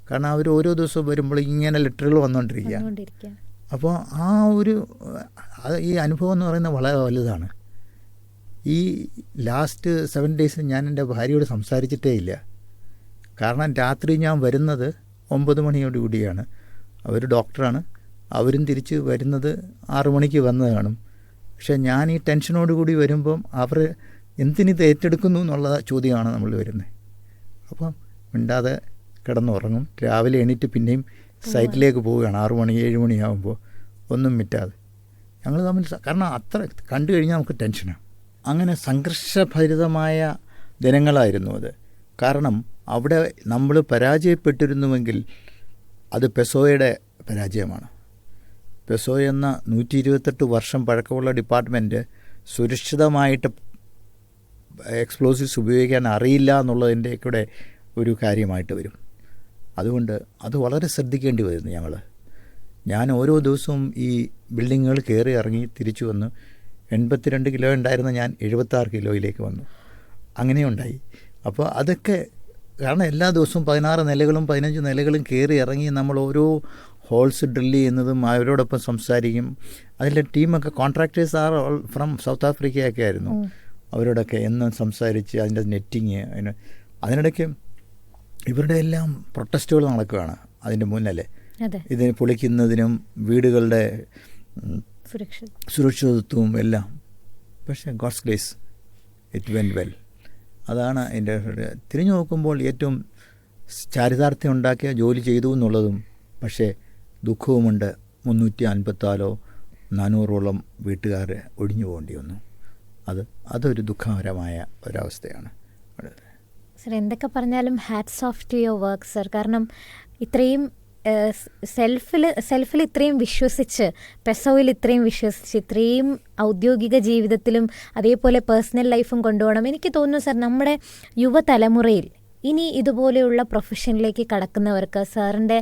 കാരണം അവർ ഓരോ ദിവസവും വരുമ്പോൾ ഇങ്ങനെ ലെറ്ററുകൾ വന്നുകൊണ്ടിരിക്കുക. അപ്പോൾ ആ ഒരു ഈ അനുഭവം എന്ന് പറയുന്നത് വളരെ വലുതാണ്. ഈ ലാസ്റ്റ് 7 days ഞാൻ എൻ്റെ ഭാര്യയോട് സംസാരിച്ചിട്ടേ ഇല്ല. കാരണം രാത്രി ഞാൻ വരുന്നത് 9 മണിയോട് കൂടിയാണ്. അവർ ഡോക്ടറാണ്, അവരും തിരിച്ച് വരുന്നത് 6 മണിക്ക് വന്നത് കാണും. പക്ഷേ ഞാൻ ഈ ടെൻഷനോട് കൂടി വരുമ്പം അവർ എന്തിനിത് ഏറ്റെടുക്കുന്നു എന്നുള്ള ചോദ്യമാണ് നമ്മൾ വരുന്നത്. അപ്പം മിണ്ടാതെ കിടന്നുറങ്ങും. രാവിലെ എണീറ്റ് പിന്നെയും സൈറ്റിലേക്ക് പോവുകയാണ് 6 മണി 7 മണിയാകുമ്പോൾ ഒന്നും മിറ്റാതെ. ഞങ്ങൾ തമ്മിൽ കാരണം അത്ര കണ്ടു കഴിഞ്ഞാൽ നമുക്ക് ടെൻഷനാണ്. അങ്ങനെ സംഘർഷഭരിതമായ ദിനങ്ങളായിരുന്നു അത്. കാരണം അവിടെ നമ്മൾ പരാജയപ്പെട്ടിരുന്നുവെങ്കിൽ അത് പെസോയുടെ പരാജയമാണ്. പെസോ എന്ന 128 വർഷം പഴക്കമുള്ള ഡിപ്പാർട്ട്മെൻറ്റ് സുരക്ഷിതമായിട്ട് എക്സ്പ്ലോസീവ്സ് ഉപയോഗിക്കാൻ അറിയില്ല എന്നുള്ളതിൻ്റെ കൂടെ ഒരു കാര്യമായിട്ട് വരും. അതുകൊണ്ട് അത് വളരെ ശ്രദ്ധിക്കേണ്ടി വരുന്നു. ഞാൻ ഓരോ ദിവസവും ഈ ബിൽഡിങ്ങുകൾ കയറി ഇറങ്ങി തിരിച്ചു വന്ന് 82 കിലോ ഉണ്ടായിരുന്ന ഞാൻ 76 കിലോയിലേക്ക് വന്നു. അങ്ങനെയുണ്ടായി. അപ്പോൾ അതൊക്കെ കാരണം എല്ലാ ദിവസവും 16 നിലകളും 15 നിലകളും കയറി ഇറങ്ങി നമ്മൾ ഓരോ ഹോൾസ് ഡ്രില്ല് ചെയ്യുന്നതും അവരോടൊപ്പം സംസാരിക്കും. അതിലെ ടീമൊക്കെ കോൺട്രാക്ടേഴ്സ് ആർ ഫ്രം സൗത്ത് ആഫ്രിക്കയൊക്കെ ആയിരുന്നു. അവരോടൊക്കെ എന്നും സംസാരിച്ച് അതിൻ്റെ നെറ്റിങ് അതിനിടയ്ക്ക് ഇവരുടെ എല്ലാം പ്രൊട്ടസ്റ്റുകൾ നടക്കുകയാണ് അതിൻ്റെ മുന്നല്ലേ. ഇതിന് പൊളിക്കുന്നതിനും വീടുകളുടെ സുരക്ഷിതത്വവും എല്ലാം. പക്ഷേ God's grace it went well. അതാണ് എൻ്റെ തിരിഞ്ഞു നോക്കുമ്പോൾ ഏറ്റവും ചാരിതാർത്ഥ്യം ഉണ്ടാക്കിയ ജോലി ചെയ്തു എന്നുള്ളതും. പക്ഷേ ദുഃഖവുമുണ്ട്. 354 400ഓളം വീട്ടുകാർ ഒഴിഞ്ഞു പോകേണ്ടി വന്നു. അതൊരു ദുഃഖകരമായ ഒരവസ്ഥയാണ്. സർ, എന്തൊക്കെ പറഞ്ഞാലും hats of two your work sir. കാരണം ഇത്രയും സെൽഫിൽ ഇത്രയും വിശ്വസിച്ച്, പെസോയിൽ ഇത്രയും വിശ്വസിച്ച്, ഇത്രയും ഔദ്യോഗിക ജീവിതത്തിലും അതേപോലെ പേഴ്സണൽ ലൈഫും കൊണ്ടുപോകണം. എനിക്ക് തോന്നുന്നു സർ, നമ്മുടെ യുവതലമുറയിൽ ഇനി ഇതുപോലെയുള്ള പ്രൊഫഷനിലേക്ക് കടക്കുന്നവർക്ക് സാറിൻ്റെ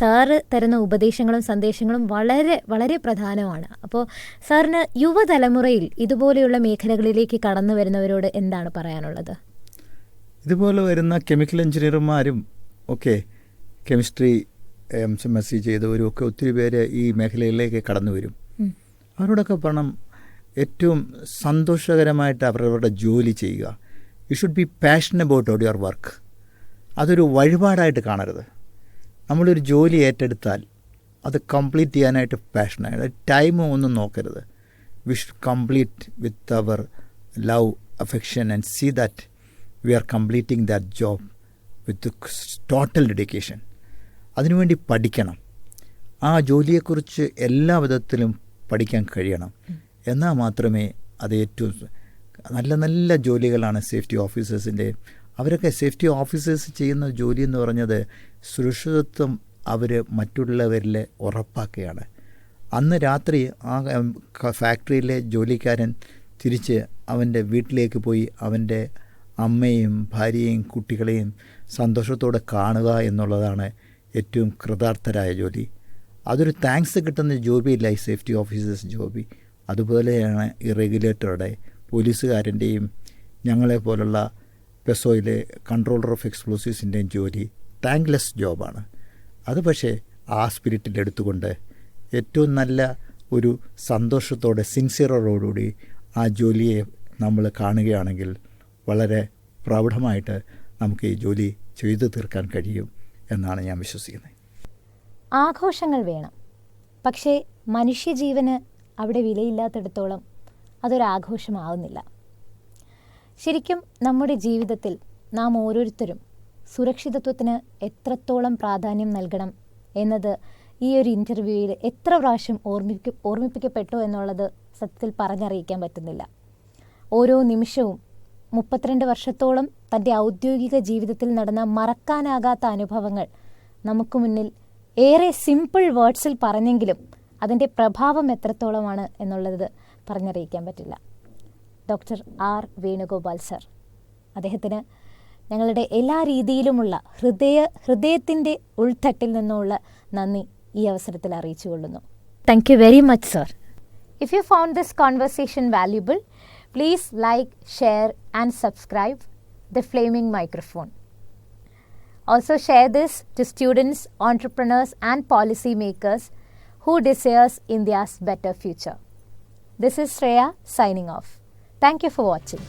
സാറ് തരുന്ന ഉപദേശങ്ങളും സന്ദേശങ്ങളും വളരെ വളരെ പ്രധാനമാണ്. അപ്പോൾ സാറിന് യുവതലമുറയിൽ ഇതുപോലെയുള്ള മേഖലകളിലേക്ക് കടന്നു വരുന്നവരോട് എന്താണ് പറയാനുള്ളത്? ഇതുപോലെ വരുന്ന കെമിക്കൽ എഞ്ചിനീയർമാരും ഒക്കെ കെമിസ്ട്രി MSc ചെയ്തവരും ഒക്കെ ഒത്തിരി പേര് ഈ മേഖലയിലേക്ക് കടന്നു വരും. അവരോടൊക്കെ പറയണം, ഏറ്റവും സന്തോഷകരമായിട്ട് അവരവരുടെ ജോലി ചെയ്യുക. You should be passion about your work. അതൊരു വഴിപാടായിട്ട് കാണരുത്. നമ്മളൊരു ജോലി ഏറ്റെടുത്താൽ അത് കംപ്ലീറ്റ് ചെയ്യാനായിട്ട് പാഷനായിട്ട് ടൈമും ഒന്നും നോക്കരുത്. We should complete with our love, affection and see that we are completing that job with total dedication. അതിനുവേണ്ടി പഠിക്കണം. ആ ജോലിയെക്കുറിച്ച് എല്ലാ വിധത്തിലും പഠിക്കാൻ കഴിയണം. എന്നാൽ മാത്രമേ അത് ഏറ്റവും നല്ല നല്ല ജോലികളാണ് സേഫ്റ്റി ഓഫീസേഴ്സിൻ്റെ. അവരൊക്കെ സേഫ്റ്റി ഓഫീസേഴ്സ് ചെയ്യുന്ന ജോലി എന്ന് പറഞ്ഞത് സുരക്ഷിതത്വം അവർ മറ്റുള്ളവരിൽ ഉറപ്പാക്കുകയാണ്. അന്ന് രാത്രി ആ ഫാക്ടറിയിലെ ജോലിക്കാരൻ തിരിച്ച് അവൻ്റെ വീട്ടിലേക്ക് പോയി അവൻ്റെ അമ്മയും ഭാര്യയും കുട്ടികളെയും സന്തോഷത്തോടെ കാണുക എന്നുള്ളതാണ് ഏറ്റവും കൃതാർത്ഥരായ ജോലി. അതൊരു താങ്ക്സ് കിട്ടുന്ന ജോബിയല്ല ഈ സേഫ്റ്റി ഓഫീസേഴ്സ് ജോബി. അതുപോലെയാണ് ഈ റെഗുലേറ്ററുടെ, പോലീസുകാരൻ്റെയും ഞങ്ങളെപ്പോലുള്ള പെസോയിലെ കൺട്രോളർ ഓഫ് എക്സ്പ്ലോസീവ്സിൻ്റെയും ജോലി താങ്ക്ലെസ് ജോബാണ്. അത് പക്ഷേ ആ സ്പിരിറ്റിൽ എടുത്തുകൊണ്ട് ഏറ്റവും നല്ല ഒരു സന്തോഷത്തോടെ സിൻസിയറോടുകൂടി ആ ജോലിയെ നമ്മൾ കാണുകയാണെങ്കിൽ വളരെ പ്രൗഢമായിട്ട് നമുക്ക് ഈ ജോലി ചെയ്തു തീർക്കാൻ കഴിയും എന്നാണ് ഞാൻ വിശ്വസിക്കുന്നത്. ആഘോഷങ്ങൾ വേണം, പക്ഷേ മനുഷ്യജീവന് അവിടെ വിലയില്ലാത്തിടത്തോളം അതൊരാഘോഷമാവുന്നില്ല. ശരിക്കും നമ്മുടെ ജീവിതത്തിൽ നാം ഓരോരുത്തരും സുരക്ഷിതത്വത്തിന് എത്രത്തോളം പ്രാധാന്യം നൽകണം എന്നത് ഈ ഒരു ഇൻ്റർവ്യൂവിൽ എത്ര പ്രാവശ്യം ഓർമ്മിപ്പിക്കപ്പെട്ടു എന്നുള്ളത് സത്യത്തിൽ പറഞ്ഞറിയിക്കാൻ പറ്റുന്നില്ല. ഓരോ നിമിഷവും 32 വർഷത്തോളം തൻ്റെ ഔദ്യോഗിക ജീവിതത്തിൽ നടന്ന മറക്കാനാകാത്ത അനുഭവങ്ങൾ നമുക്ക് മുന്നിൽ ഏറെ സിമ്പിൾ വേർഡ്സിൽ പറഞ്ഞെങ്കിലും അതിൻ്റെ പ്രഭാവം എത്രത്തോളമാണ് എന്നുള്ളത് പറഞ്ഞറിയിക്കാൻ പറ്റില്ല. ഡോക്ടർ ആർ വേണുഗോപാൽ സർ, അദ്ദേഹത്തിന് ഞങ്ങളുടെ എല്ലാ രീതിയിലുമുള്ള ഹൃദയത്തിൻ്റെ ഉൾത്തട്ടിൽ നിന്നുള്ള നന്ദി ഈ അവസരത്തിൽ അറിയിച്ചു കൊള്ളുന്നു. Thank you very much sir. If you found this conversation valuable, please like, share and subscribe The Flaming Microphone. Also share this to students, entrepreneurs and policy makers who desires India's better future. This is Shreya signing off. Thank you for watching.